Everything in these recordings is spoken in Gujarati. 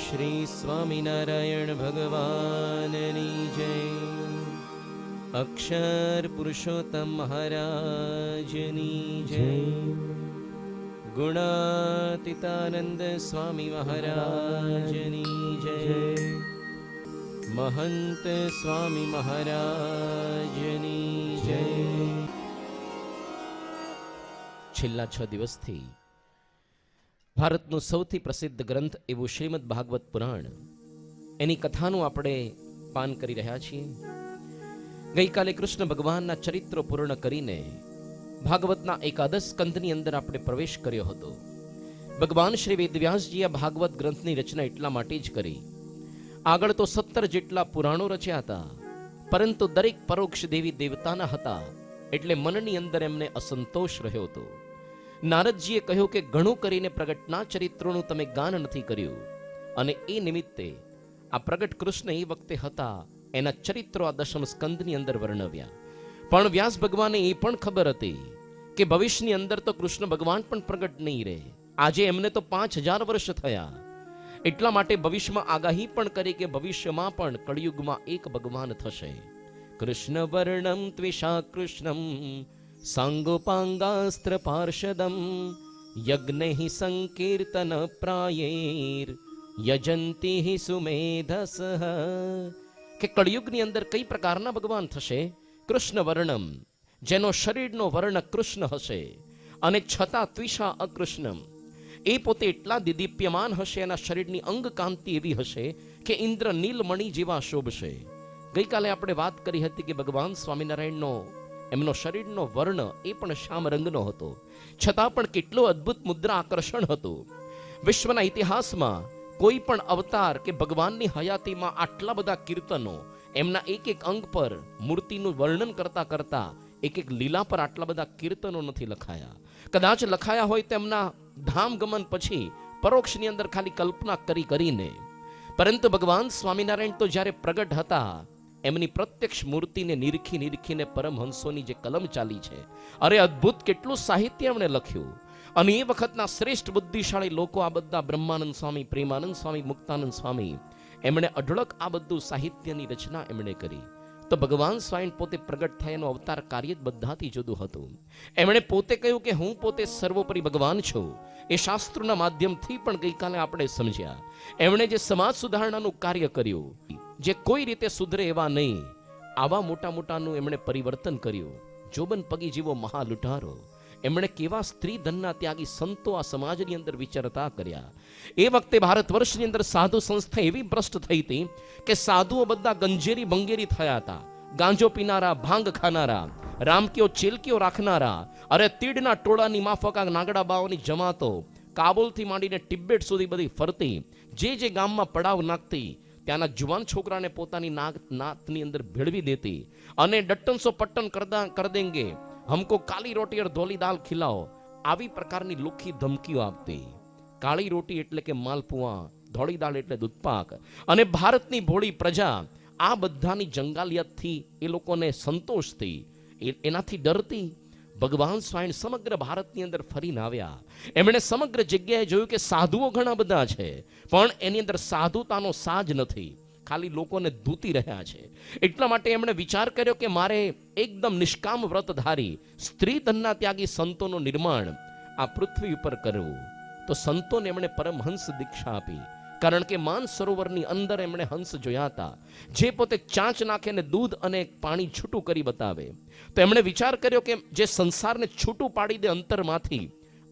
શ્રી સ્વામિનારાયણ ભગવાનની જય. અક્ષર પુરુષોત્તમ મહારાજની જય. ગુણાતીતાનંદ સ્વામી મહારાજની જય. મહંત સ્વામી મહારાજની જય. છેલ્લા 6 દિવસથી ભારતનું સૌથી પ્રસિદ્ધ ગ્રંથ એવું શ્રીમદ ભાગવત પુરાણ, એની કથાનું આપણે પાન કરી રહ્યા છીએ. ગઈકાલે કૃષ્ણ ભગવાનના ચરિત્રો પૂર્ણ કરીને ભાગવતના એકાદશ સ્કંદની અંદર આપણે પ્રવેશ કર્યો હતો. ભગવાન શ્રી વેદવ્યાસજીએ ભાગવત ગ્રંથની રચના એટલા માટે જ કરી. આગળ તો 17 જેટલા પુરાણો રચ્યા હતા, પરંતુ દરેક પરોક્ષ દેવી દેવતાના હતા, એટલે મનની અંદર એમને અસંતોષ રહ્યો હતો. નારદજીએ કહ્યું કે ઘણું કરીને પ્રગટના ચરિત્રોનું તમે ગાન નથી કર્યું, અને એ નિમિત્તે આ પ્રગટ કૃષ્ણ એ વખતે હતા એના ચરિત્રો આ દશમ સ્કંદની અંદર વર્ણવ્યા. પણ વ્યાસ ભગવાને એ પણ ખબર હતી કે ભવિષ્યની અંદર તો કૃષ્ણ ભગવાન પણ પ્રગટ નહીં રહે. આજે એમને તો 5000 વર્ષ થયા, એટલા માટે ભવિષ્યમાં આગાહી પણ કરી કે ભવિષ્યમાં પણ કળિયુગમાં એક ભગવાન થશે. કૃષ્ણ વર્ણમ ત્વિષા કૃષ્ણમ સાંગોપાંગાસ્ત્ર પાર્ષદમ યજ્ઞ સંકીર્તન પ્રાયેર યજંતી સુમેધસ. કે કળિયુગની અંદર કઈ પ્રકારના ભગવાન થશે? કૃષ્ણ વર્ણમ, જેનો શરીરનો વર્ણ કૃષ્ણ હશે, અને છતાં ત્વિષા અકૃષ્ણમ, એ પોતે એટલા દિદીપ્યમાન હશે, એના શરીરની અંગ કાંતિ એવી હશે કે ઇન્દ્ર નીલમણિ જેવા શોભશે. ગઈકાલે આપણે વાત કરી હતી કે ભગવાન સ્વામિનારાયણનો એમનો શરીરનો વર્ણ એ પણ શ્યામ રંગનો હતો, છતાં પણ કેટલો અદ્ભુત મુદ્રા આકર્ષણ હતું. વિશ્વના ઇતિહાસમાં કોઈ પણ અવતાર કે ભગવાનની હયાતીમાં આટલા બધા કીર્તનો, એમના એક એક અંગ પર મૂર્તિનું વર્ણન કરતા કરતા એક એક લીલા પર આટલા બધા કીર્તનો નથી લખાયા. કદાચ લખાયા હોય તેમના ધામ ગમન પછી પરોક્ષની અંદર ખાલી કલ્પના કરીને. પરંતુ ભગવાન સ્વામિનારાયણ તો જ્યારે પ્રગટ હતા, એમની પ્રત્યક્ષ મૂર્તિને નિરખીને પરમહંસોની જે કલમ ચાલી છે, અરે અદ્ભુત કેટલું સાહિત્ય એમણે લખ્યું. અને એ વખતના શ્રેષ્ઠ બુદ્ધિશાળી લોકો આ બધા બ્રહ્માનંદ સ્વામી, પ્રેમાનંદ સ્વામી, મુક્તાનંદ સ્વામી, એમણે અઢળક આ બધું સાહિત્યની રચના એમણે કરી. તો ભગવાન સ્વયં પોતે પ્રગટ થયાનું અવતાર કાર્ય જ બધાથી જુદું હતું. એમણે પોતે કહ્યું કે હું પોતે સર્વોપરી ભગવાન છું. એ શાસ્ત્રોના માધ્યમથી પણ ગઈકાલે આપણે સમજ્યા. એમણે જે સમાજ સુધારણાનું કાર્ય કર્યું, જે કોઈ રીતે સુધરે એવા નહીં, આવા મોટા મોટાનું એમણે પરિવર્તન કર્યું. જોબન પગી જેવો મહાલુટારો, એમણે કેવા સ્ત્રી ધનના ત્યાગી સંતો આ સમાજની અંદર વિચરતા કર્યા. એ વખતે ભારત વર્ષની અંદર સાધુ સંસ્થા એવી ભ્રષ્ટ થઈ હતી કે સાધુઓ બધા ગંજેરી બંગેરી થયા હતા. ગાંજો પીનારા, ભાંગ ખાનારા, રામકીઓ ચેલકીઓ રાખનારા, અરે તીડના ટોળાની માફકા નાગડા બાઓની જમાતો કાબુલથી માંડીને તિબેટ સુધી બધી ફરતી, જે ગામમાં પડાવ નાખતી, ત્યાંના જુવાન છોકરાને પોતાની નાતની અંદર ભેળવી દેતી, અને ડટ્ટન સો પટ્ટન કર દેંગે, હમકો કાલી રોટી ઓર ધોલી દાલ ખિલાઓ, આવી પ્રકારની લુખી ધમકીઓ આપતી. કાળી રોટી એટલે કે માલપુઆ, ધોળી દાળ એટલે દૂધપાક. અને ભારતની ભોળી પ્રજા આ બધાની જંગાલિયતથી એ લોકોને સંતોષથી, એનાથી ડરતી. ભગવાન સ્વયં સમગ્ર ભારતની અંદર ફરીને આવ્યા. એમણે સમગ્ર જગ્યાએ જોયું કે સાધુઓ ઘણા બધા છે, પણ એની અંદર સાધુતાનો સાજ નથી, ખાલી લોકોને ધૂતી રહ્યા છે. એટલા માટે એમણે વિચાર કર્યો કે મારે એકદમ નિષ્કામ વ્રતધારી સ્ત્રી ધનના ત્યાગી સંતોનું નિર્માણ આ પૃથ્વી ઉપર કરવું. તો સંતોને એમણે પરમહંસ દીક્ષા આપી, કારણ કે માન સરોવરની અંદર એમણે હંસ જોયા હતા, જે પોતે ચાંચ નાખે ને દૂધ અને પાણી છૂટું કરી બતાવે. તો એમણે વિચાર કર્યો કે જે સંસારને છૂટું પાડી દે અંતરમાંથી,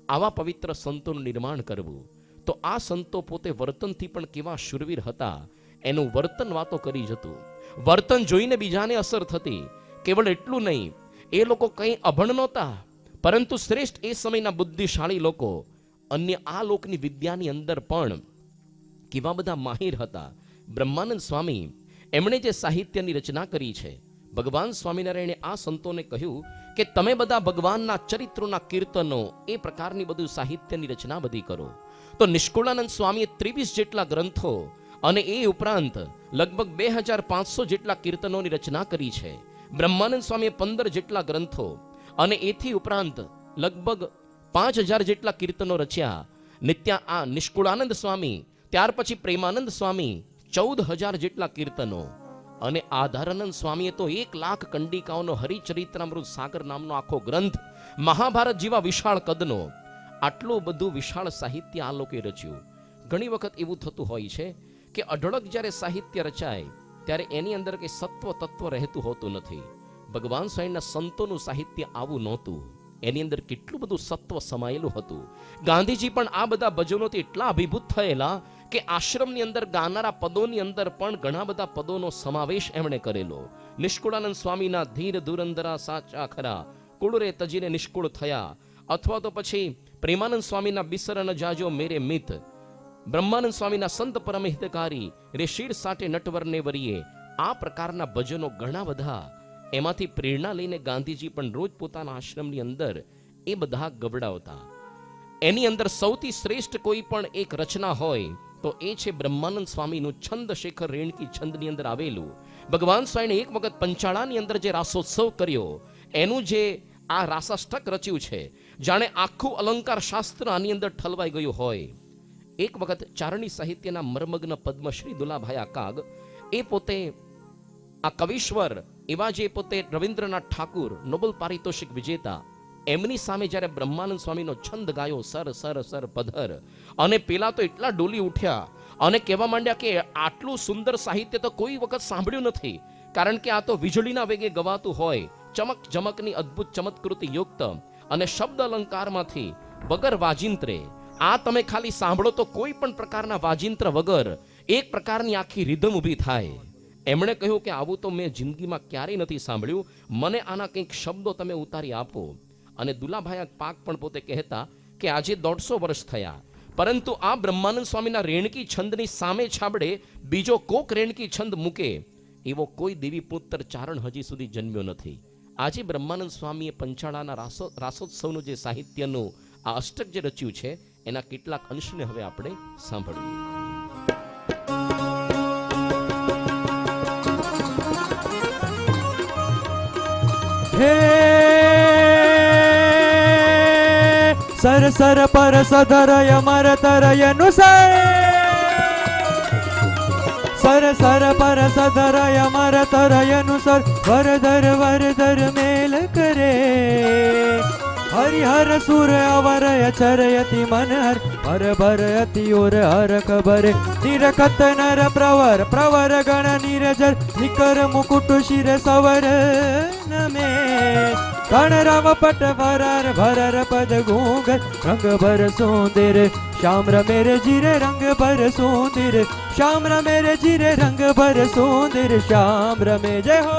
આવા પવિત્ર સંતોનું નિર્માણ કરવું. તો આ સંતો પોતે વર્તનથી પણ કેવા શૂરવીર હતા, એનું વર્તન વાતો કરી જતું. વર્તન જોઈને બીજાને અસર થતી. કેવળ એટલું નહીં, એ લોકો કંઈ અભણ નહોતા, પરંતુ શ્રેષ્ઠ એ સમયના બુદ્ધિશાળી લોકો અન્ય આ લોકની વિદ્યાની અંદર પણ કેવા બધા માહિર હતા. બ્રહ્માનંદ સ્વામી એમણે જે સાહિત્યની રચના કરી છે, ભગવાન સ્વામિનારાયણે આ સંતોને કહ્યું કે તમે બધા ભગવાનના ચરિત્રોના કીર્તનો, એ પ્રકારની બધું સાહિત્યની રચના બધી કરો. તો નિષ્કુળાનંદ સ્વામીએ 23 જેટલા ગ્રંથો અને એ ઉપરાંત લગભગ 2500 જેટલા કીર્તનોની રચના કરી છે. બ્રહ્માનંદ સ્વામીએ 15 જેટલા ગ્રંથો અને એથી ઉપરાંત લગભગ 5000 જેટલા કીર્તનો રચ્યા. નિત્યા આ નિષ્કુળાનંદ સ્વામી ત્યાર પછી પ્રેમાનંદ સ્વામી 14,000 જેટલા કીર્તનો, અને આધારાનંદ સ્વામીએ તો 1,00,000 કંડિકાઓનો હરિચરિત્રામૃત સાગર નામનો આખો ગ્રંથ, મહાભારત જેવા વિશાળ કદનો, આટલું બધું વિશાળ સાહિત્ય આ લોકોએ રચ્યું. ઘણી વખત એવું થતું હોય છે કે અઢળક જ્યારે સાહિત્ય રચાય ત્યારે એની અંદર કંઈ સત્વ તત્વ રહેતું હોતું નથી. ભગવાન સ્વામીના સંતોનું સાહિત્ય આવું નહોતું. એની અંદર કેટલું બધું સત્વ સમાયેલું હતું. ગાંધીજી પણ આ બધા ભજનોથી એટલા અભિભૂત થયેલા કે આશ્રમની અંદર ગાનારા પદોની અંદર પણ ઘણા બધા પદોનો સમાવેશ એમણે કરેલો. નિષ્કુળાનંદ સ્વામીના ધીર ધુરંધરા સાચા ખરા, કુળરે તજીને નિષ્કુળ થયા, અથવા તો પછી પ્રેમાનંદ સ્વામીના બિસર ન જાજો મેરે મિત, બ્રહ્માનંદ સ્વામીના સંત પરમ હિતકારી રે શીર સાટે નટવરને વરીએ, આ પ્રકારના ભજનો ઘણા બધા. એમાંથી પ્રેરણા લઈને ગાંધીજી પણ રોજ પોતાના આશ્રમની અંદર એ બધા ગવડાવતા. એની અંદર સૌથી શ્રેષ્ઠ કોઈ પણ એક રચના હોય તો એ છે બ્રહ્માનંદ સ્વામીનું છંદ શેખર રેણકી છંદની અંદર આવેલું. ભગવાન સ્વામીને એક વખત પંચાળાની અંદર જે રાસોત્સવ કર્યો, એનું જે આ રાસાષ્ટક રચ્યું છે, જાણે આખું અલંકાર શાસ્ત્ર આની અંદર ઠલવાઈ ગયું હોય. એક વખત ચારણી સાહિત્યના મર્મગ્ન પદ્મશ્રી દુલાભાઈ આકાગ, એ પોતે આ કવિશ્વર એવા જે પોતે રવિન્દ્રનાથ ઠાકુર, નોબેલ પારિતોષિક વિજેતા, એમની સામે જ્યારે બ્રહ્માનંદ સ્વામીનો છંદ ગાયો, સર સર સર પધર, અને પેલા તો એટલા ડોલી ઉઠ્યા અને કહેવા માંડ્યા કે આટલું સુંદર સાહિત્ય તો કોઈ વખત સાંભળ્યું નથી, કારણ કે આ તો વીજળીના વેગે ગવાતું હોય, ચમક ચમકની અદ્ભુત ચમત્કૃતિ યુક્ત, અને શબ્દ અલંકારમાંથી વગર વાજિંત્રે. આ તમે ખાલી સાંભળો તો કોઈ પણ પ્રકારના વાજિંત્ર વગર એક પ્રકારની આખી રિધમ ઊભી થાય. એમણે કહ્યું કે આવું તો મેં જિંદગીમાં ક્યારેય નથી સાંભળ્યું, મને આના કંઈક શબ્દો તમે ઉતારી આપો. અને દુલાભાઈ પાક પણ પોતે કહેતા કે આજે 150 વર્ષ થયા, પરંતુ આ બ્રહ્માનંદ સ્વામીના રેણકી છંદની સામે છાબડે બીજો કોક રેણકી છંદ મૂકે એવો કોઈ દેવી પુત્ર ચારણ હજી સુધી જન્મ્યો નથી. આજે બ્રહ્માનંદ સ્વામીએ પંચાળાના રાસોત્સવનું જે સાહિત્યનું આ અષ્ટક જે રચ્યું છે, એના કેટલાક અંશને હવે આપણે સાંભળીએ. હે સર સર પર સધરય મર તરય નુસર, સર સર પર સધરય મર તરય નુસર, વરધર મેલ કરે, હરિહર સુર અવરય ચરયતિ મનહર, હર ભર અતિ ઓર હર ખબર, નિરખત નર પ્રવર પ્રવર ગણ નિરજર, નિકર મુકુટ શિર સવર નમે, ગણ રામ પટ ભરર ભરર પદ ગુંગર, રંગ ભર સુંદર શ્યામ રમે જીરે રંગ ભર સુંદર, શ્યામ રમે જીરે રંગ ભર સુંદર, શ્યામ રમે જય હો.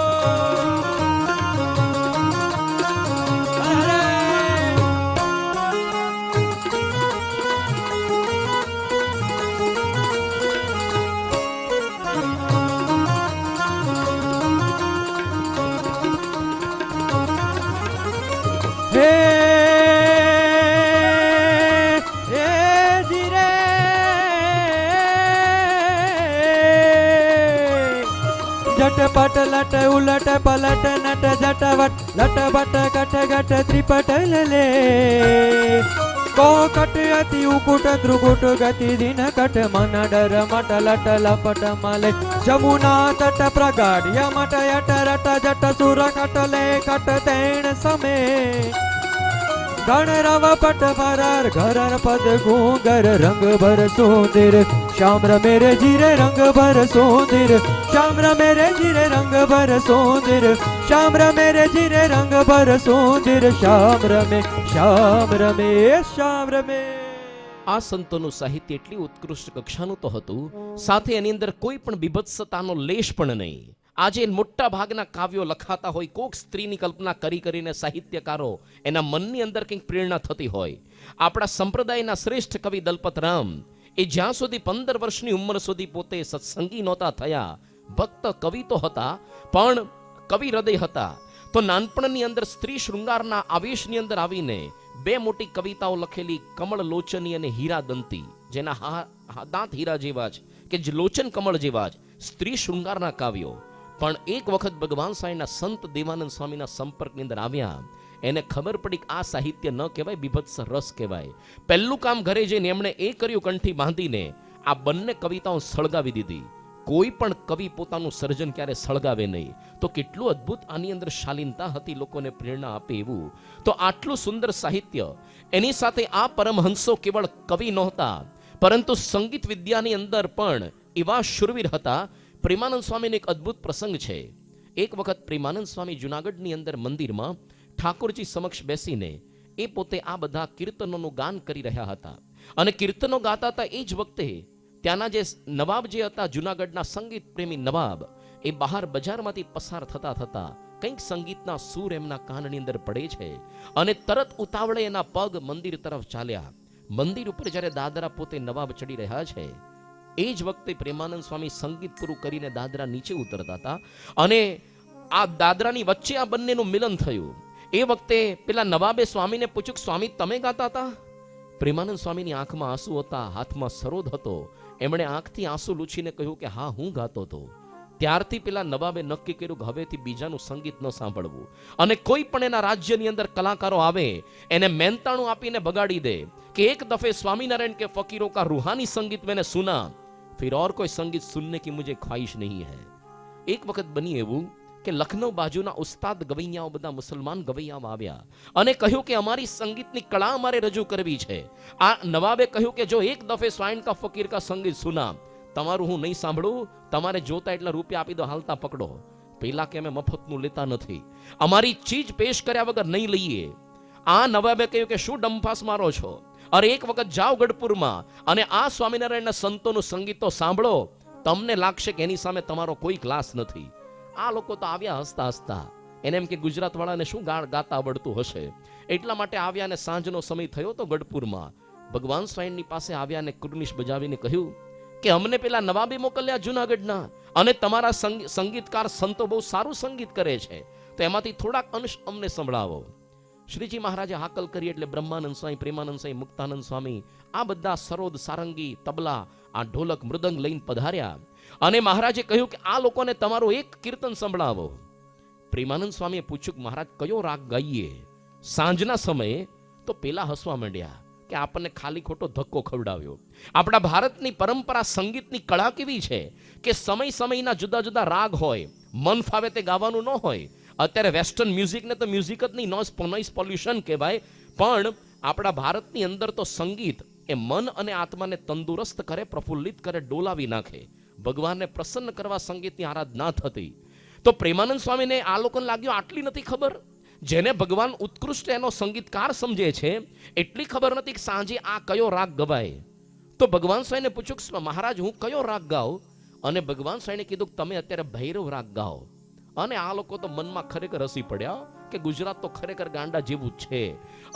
झटपट लट उलट पलट नट झटवट लट बट कट गट त्रिपट लले, को कट अति उकुट त्रुकुट गति दिन कट मन डर मट लट लपट मले, जमुना तट प्रगाढ़ यमट यट रट जट सुर कट ले कट तेण समे, गण रव पट भरर घरर पद गुंगर, रंग भर सुंदर श्याम रमे जीरे रंग भर सुंदर, श्याम रमे जीरे रंग भर सुंदर, श्याम रमे जीरे रंग भर सुंदर, श्याम रमे श्याम रमे श्याम रमे. આ સંતોનું સાહિત્ય એટલી ઉત્કૃષ્ટ કક્ષાનું તો હતું, સાથે એની અંદર કોઈ પણ બીભત્સતાનો લેશ પણ નહીં. આજે મોટા ભાગના કાવ્યો લખાતા હોય, કોક સ્ત્રીની કલ્પના કરીને સાહિત્યકારો એના મનની અંદર કંઈક પ્રેરણા થતી હોય. આપણા સંપ્રદાયના શ્રેષ્ઠ કવિ દલપતરામ, એ જ્યાં સુધી 15 વર્ષની ઉંમર સુધી પોતે સત્સંગી નહોતા થયા, ભક્ત કવિ તો હતા પણ કવિ હૃદય હતા, તો નાનપણની અંદર સ્ત્રી શૃંગારના આવેશની અંદર આવીને 2 મોટી કવિતાઓ લખેલી, કમળ લોચની અને હીરા દંતી, જેના દાંત હીરા જેવા જ કે લોચન કમળ જેવા જ સ્ત્રી શૃંગારના કાવ્યો. પણ એક વખત ભગવાન સ્વામીના સંત દેવાનંદ સ્વામીના સંપર્કની અંદર આવ્યા, એને ખબર પડી કે આ સાહિત્ય ન કહેવાય, બીભત્સ રસ કહેવાય. પહેલું કામ ઘરે જઈને એમણે એ કર્યું, કંઠી બાંધીને આ બંને કવિતાઓ સળગાવી દીધી. કોઈ પણ કવિ પોતાનું સર્જન ક્યારે સળગાવે નહીં. તો કેટલું અદ્ભુત આની અંદર શાલીનતા હતી, લોકોને પ્રેરણા આપે એવું. તો આટલું સુંદર સાહિત્ય, એની સાથે આ પરમહંસો કેવળ કવિ નહોતા, પરંતુ સંગીત વિદ્યાની અંદર પણ એવા શુરવીર હતા. પ્રેમાનંદ સ્વામીનો એક અદ્ભુત પ્રસંગ છે. એક વખત પ્રેમાનંદ સ્વામી જુનાગઢની અંદર મંદિરમાં ઠાકોરજી સમક્ષ બેસીને એ પોતે આ બધા કીર્તનોનું ગાન કરી રહ્યા હતા. અને કીર્તનો ગાતા હતા એ જ વખતે ત્યાંના જે નવાબ જે હતા, જુનાગઢના સંગીત પ્રેમી નવાબ, એ બહાર બજારમાંથી પસાર થતા થતા કંઈક સંગીતના સૂર એમના કાનની અંદર પડે છે અને તરત ઉતાવળે એના પગ મંદિર તરફ ચાલ્યા. મંદિર ઉપર જ્યારે દાદરા પોતે નવાબ ચડી રહ્યા છે એ જ વખતે પ્રેમાનંદ સ્વામી સંગીત પૂરું કરીને દાદરા નીચે ઉતરતા હતા અને આ દાદરાની વચ્ચે આ બંનેનું મિલન થયું. એ વખતે પેલા નવાબે સ્વામીને પૂછ્યું, સ્વામી તમે ગાતા હતા? પ્રેમાનંદ સ્વામીની આંખમાં આંસુ હતા, હાથમાં સરોદ હતો. એમણે આંખથી આંસુ લૂછીને કહ્યું કે હા, હું ગાતો હતો. ત્યારથી પેલા નવાબે નક્કી કર્યું કે હવેથી બીજાનું સંગીત ન સાંભળવું અને કોઈ પણ એના રાજ્યની અંદર કલાકારો આવે એને મહેનતાણું આપીને બગાડી દે કે એક દફે સ્વામિનારાયણ કે ફકીરો કા રૂહાની સંગીત मैंने सुना, फिर और कोई संगीत सुनने की मुझे ख्वाहिश नहीं है. એક વખત બની એવું કે લખનૌ બાજુના ઉસ્તાદ ગવૈયાઓ બધા મુસલમાન ગવૈયાઓ આવ્યા અને કહ્યું કે અમારી સંગીતની કળા અમારે રજૂ કરવી છે. આ નવાબે કહ્યું કે જો એક દફે સ્વાઈન કા ફકીર કા સંગીત સુના, તમારું હું નહીં સાંભળું, તમારે જોતા એટલા રૂપિયા આપી દો, હાલતા પકડો. પેલા કે અમે મફતનું લેતા નથી, અમારી ચીજ પેશ કર્યા વગર નહીં લઈએ. આ નવાબે કહ્યું કે શું ડંફાસ મારો છો? અરે એક વખત જાઓ ગઢપુરમાં અને આ સ્વામિનારાયણના સંતોનું સંગીત તો સાંભળો, તમને લાગશે કે એની સામે તમારો કોઈ ક્લાસ નથી. આ લોકો તો આવ્યા હસતા હસતા, એને એમ કે ગુજરાત વાળાને શું ગાતા આવડતું હશે, એટલા માટે આવ્યા અને સાંજનો સમય થયો તો ગઢપુરમાં ભગવાન સ્વાઈની પાસે આવ્યા અને કુર્નિશ બજાવીને કહ્યું કે અમને પેલા નવાબે મોકલ્યા જુનાગઢના અને તમારા સંગીતકાર સંતો બહુ સારું સંગીત કરે છે, તો એમાંથી થોડાક અંશ અમને સંભળાવો. શ્રીજી મહારાજે હાકલ કરી એટલે બ્રહ્માનંદ સ્વામી, પ્રેમાનંદ સ્વામી, મુક્તાનંદ સ્વામી આ બધા સરોદ, સારંગી, તબલા, આ ઢોલક, મૃદંગ લઈને પધાર્યા અને મહારાજે કહ્યું કે આ લોકોને તમારું એક કીર્તન સંભળાવો. પ્રેમાનંદ સ્વામીએ પૂછ્યું કે મહારાજ કયો રાગ ગાઈએ? સાંજના સમયે તો પેલા હસવા માંડ્યા કે આપણને ખાલી ખોટો ધક્કો ખવડાવ્યો. આપણા ભારતની પરંપરા, સંગીતની કળા કેવી છે કે સમય સમયના જુદા જુદા રાગ હોય, મન ફાવે તે ગાવાનું ન હોય. અત્યારે વેસ્ટર્ન મ્યુઝિકને તો મ્યુઝિક જ નહીં, નોઇઝ પોલ્યુશન કહેવાય, પણ આપણા ભારતની અંદર તો સંગીત એ મન અને આત્માને તંદુરસ્ત કરે, પ્રફુલ્લિત કરે, ડોલાવી નાખે. ભગવાનને પ્રસન્ન કરવા સંગીતની આરાધના થતી. તો પ્રેમાનંદ સ્વામીને આ લોકોને લાગ્યું આટલી નથી ખબર, જેને ભગવાન ઉત્કૃષ્ટ એનો સંગીતકાર સમજે છે એટલી ખબર નથી કે સાંજે આ કયો રાગ ગવાય. તો ભગવાન સ્વામીને પૂછ્યું મહારાજ હું કયો રાગ ગાઉં? અને ભગવાન સ્વામીને કીધું તમે અત્યારે ભૈરવ રાગ ગાઓ. અને આ લોકો તો મનમાં ખરેખર હસી પડ્યા કે ગુજરાત તો ખરેખર ગાંડા જેવું જ છે.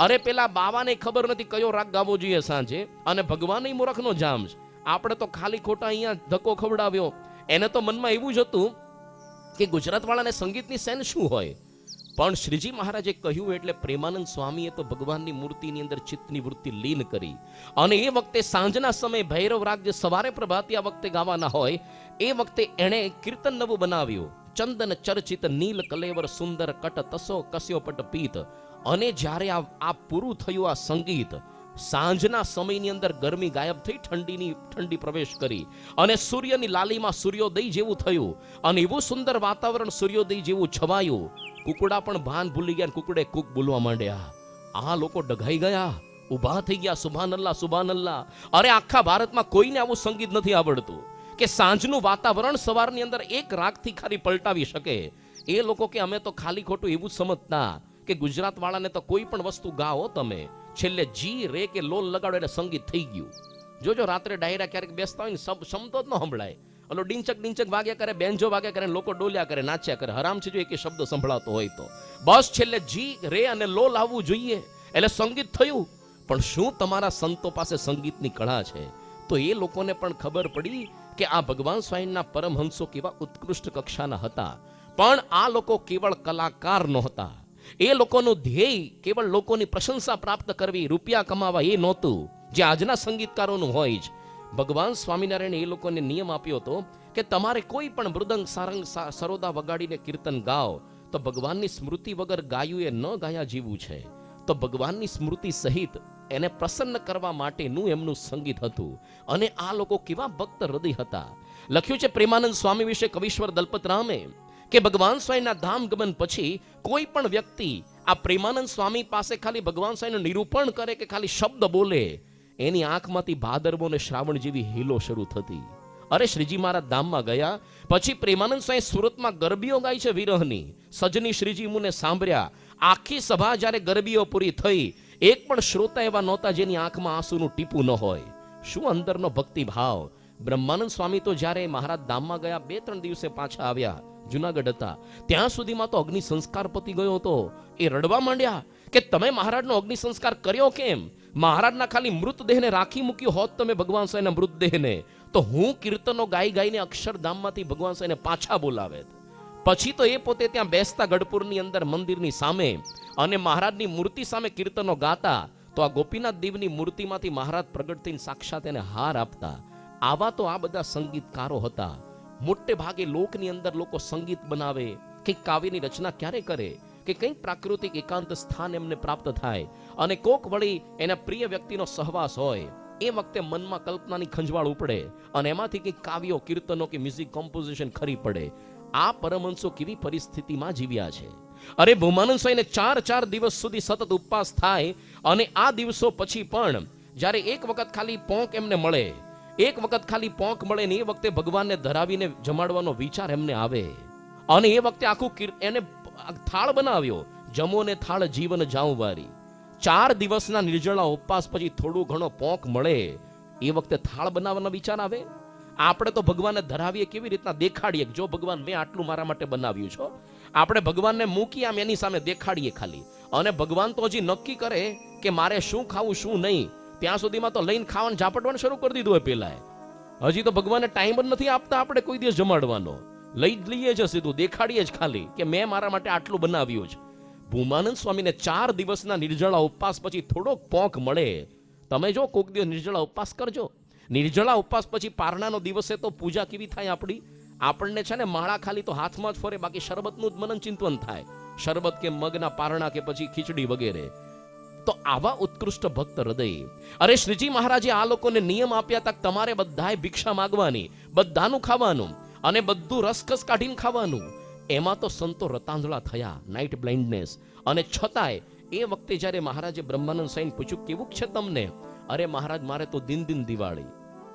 અરે પેલા બાવાને ખબર નથી કયો રાગ ગાવો જોઈએ સાંજે, અને ભગવાન મૂર્ખનો જામ છે. આપણે તો ખાલી ખોટા અહીંયા ધક્કો ખવડાવ્યો. એને તો મનમાં એવું જ હતું કે ગુજરાત વાળાને સંગીતની સેન શું હોય. પણ શ્રીજી મહારાજે કહ્યું એટલે પ્રેમાનંદ સ્વામીએ તો ભગવાનની મૂર્તિની અંદર ચિત્તની વૃત્તિ લીન કરી અને એ વખતે સાંજના સમયે ભૈરવ રાગ જે સવારે પ્રભાતિયા વખતે ગાવાના હોય એ વખતે એણે કીર્તન નવું બનાવ્યું. ચંદન ચર્ચિત નીલ કલેવર સુંદર કટ તસો કસ્યો પટ પીત. અને જ્યારે આ પૂરું થયું આ સંગીત, સાંજના સમયની અંદર ગરમી ગાયબ થઈ, ઠંડી પ્રવેશ કરી અને સૂર્યની લાલીમાં સૂર્યોદય જેવું થયું અને એવું સુંદર વાતાવરણ સૂર્યોદય જેવું છવાયું. કુકડા પણ ભાન ભૂલી ગયા, કુકડે કુક બોલવા માંડ્યા. આ લોકો ડઘાઈ ગયા, ઉભા થઈ ગયા, સુભાનલ્લાહ સુભાનલ્લાહ. અરે આખા ભારતમાં કોઈને આવું સંગીત નથી આવડતું કે સાંજનું વાતાવરણ સવારની અંદર એક રાગથી ખાલી પલટાવી શકે. એ લોકો કે અમે તો ખાલી ખોટું એવું સમજતા કે ગુજરાત વાળાને તો કોઈ પણ વસ્તુ ગાઓ તમે, છેલ્લે જી રે કે લોલ લગાડો એટલે સંગીત થઈ ગયું. જોજો રાત્રે ડાયરા ક્યારેક બેસતા હોય ને શબ્દો જ ન સંભળાય, ઓલો ડીંચક વાગ્યા કરે, બેન્જો વાગ્યા કરે, લોકો ડોલ્યા કરે, નાચ્યા કરે. હરામ છે જો એક શબ્દ સંભળાતો હોય તો બસ છેલ્લે જી રે અને લોલ આવવું જોઈએ એટલે સંગીત થયું. પણ શું તમારા સંતો પાસે સંગીતની કળા છે? તો એ લોકોને પણ ખબર પડી કે આ ભગવાન સ્વામીના પરમહંસો કેવા ઉત્કૃષ્ટ કક્ષાના હતા. પણ આ લોકો કેવળ કલાકાર નહોતા. એ લોકોનું ધ્યેય કેવળ લોકોની પ્રશંસા પ્રાપ્ત કરવી, રૂપિયા કમાવા એ નહોતું જે આજના સંગીતકારોનું હોય જ. ભગવાન સ્વામિનારાયણે એ લોકોને નિયમ આપ્યો હતો કે તમારે કોઈ પણ મૃદંગ, સારંગ, સરોદા વગાડીને કીર્તન ગાઓ તો ભગવાનની સ્મૃતિ વગર ગાયું એ ન ગાયા જેવું છે. તો ભગવાનની સ્મૃતિ સહિત એને પ્રસન્ન કરવા માટેનું એમનું સંગીત હતું. અને આ લોકો કેવા ભક્ત હૃદય હતા. લખ્યું છે પ્રેમાનંદ સ્વામી વિશે કવિશ્વર દલપતરામે કે ભગવાન સ્વામીના ધામ ગમન પછી કોઈ પણ વ્યક્તિ આ પ્રેમાનંદ સ્વામી પાસે ખાલી ભગવાન સ્વામીનું નિરૂપણ કરે કે ખાલી શબ્દ બોલે, એની આંખમાંથી ભાદરવો અને શ્રાવણ જેવી હીલો શરૂ થતી. અરે શ્રીજી મહારાજ ધામમાં ગયા પછી પ્રેમાનંદ સ્વામી સુરતમાં ગરબીઓ ગાય છે વિરહની. સજની શ્રીજી મુને સાંભળ્યા. આખી સભા જ્યારે ગરબીઓ પૂરી થઈ, એક પણ શ્રોતા એવા નહોતા જેની આંખમાં આંસુનું ટીપું ન હોય. શું અંદરનો ભક્તિ ભાવ! બ્રહ્માનંદ સ્વામી તો જ્યારે મહારાજ ધામમાં ગયા 2-3 દિવસે પાછા આવ્યા, જુનાગઢ હતા, ત્યાં સુધીમાં તો અગ્નિ સંસ્કાર પતી ગયો હતો. એ રડવા માંડ્યા કે તમે મહારાજનો અગ્નિ સંસ્કાર કર્યો કેમ? મહારાજના ખાલી મૃતદેહને રાખી મૂક્યો હોત તમે ભગવાન સ્વામીના મૃતદેહને, તો હું કીર્તનો ગાઈ ગાઈને અક્ષરધામમાંથી ભગવાન સ્વામીને પાછા બોલાવેત. પછી તો એ પોતે ત્યાં બેસતા ગઢપુરની અંદર મંદિરની સામે અને મહારાજની મૂર્તિ સામે કીર્તનો ગાતા, તો આ ગોપીનાથ દેવની મૂર્તિમાંથી મહારાજ પ્રગટ થઈને સાક્ષાત એને હાર આપતા. આવા તો આ બધા સંગીતકારો હતા. મોટે ભાગે લોકની અંદર લોકો સંગીત બનાવે, કંઈક કાવ્યની રચના ક્યારે કરે કે કંઈક પ્રાકૃતિક એકાંત સ્થાન એમને પ્રાપ્ત થાય અને કોક વળી એના પ્રિય વ્યક્તિનો સહવાસ હોય, એ વખતે મનમાં કલ્પનાની ખંજવાળ ઉપડે અને એમાંથી કંઈક કાવ્યો, કીર્તનો કે મ્યુઝિક કોમ્પોઝિશન ખરી પડે. આ પરમહંસો કેવી પરિસ્થિતિમાં જીવ્યા છે! અરે ભૂમાનંદ સ્વામીને 4 દિવસ સુધી સતત ઉપવાસ થાય અને આ દિવસો પછી પણ જ્યારે એક વખત ખાલી પોંક એમને મળે, એક વખત ખાલી પોંક મળે ને એ વખતે ભગવાનને ધરાવીને જમાડવાનો વિચાર એમને આવે. અને એ વખતે આખું એને થાળ બનાવ્યો, જમો ને થાળ જીવન જાઉં વારી. 4 દિવસના નિર્જળા ઉપવાસ પછી થોડું ઘણો પોંક મળે, એ વખતે થાળ બનાવવાનો વિચાર આવે. આપણે તો ભગવાનને ધરાવીએ કેવી રીતના દેખાડીએ, જો ભગવાન મેં આટલું મારા માટે બનાવ્યું છો. આપણે ભગવાનને મૂકી આમ એની સામે દેખાડીએ ખાલી, અને ભગવાન તો હજી નક્કી કરે કે મારે શું ખાવું શું નહીં. ત્યાં સુધીમાં તો લઈને ખાવાનું ઝાપટવાનું શરૂ કરી દીધું હોય પેલા. હજી તો ભગવાનને ટાઈમ જ નથી આપતા આપણે કોઈ દિવસ જમાડવાનો. લઈ જ લઈએ છે સીધું, દેખાડીએ જ ખાલી કે મેં મારા માટે આટલું બનાવ્યું છે. ભૂમાનંદ સ્વામીને 4 દિવસના નિર્જળા ઉપવાસ પછી થોડોક પોંક મળે. તમે જો કોક દિવસ નિર્જળા ઉપવાસ કરજો. નિર્જળા ઉપવાસ પછી પારણાનો દિવસે તો પૂજા કેવી થાય આપણી. આપણને છે ને માળા ખાલી તો હાથમાં જ ફરે, બાકી શરબતનું જ મનન ચિંતન થાય. શરબત કે મગના પારણા કે પછી ખીચડી વગેરે. તો આવા ઉત્કૃષ્ટ ભક્ત હૃદય. અરે શ્રીજી મહારાજે આ લોકોને નિયમ આપ્યા હતા કે તમારે બધાએ ભિક્ષા માંગવાની, બધાનું ખાવાનું અને બધું રસકસ કાઢીને ખાવાનું. એમાં તો સંતો રતાંધળા થયા, નાઇટ બ્લાઇન્ડનેસ. અને છતાંય એ વખતે જ્યારે મહારાજે બ્રહ્માનંદ સ્વામીને પૂછ્યું કેવું છે તમને? અરે મહારાજ મારે તો દિન દિવાળી.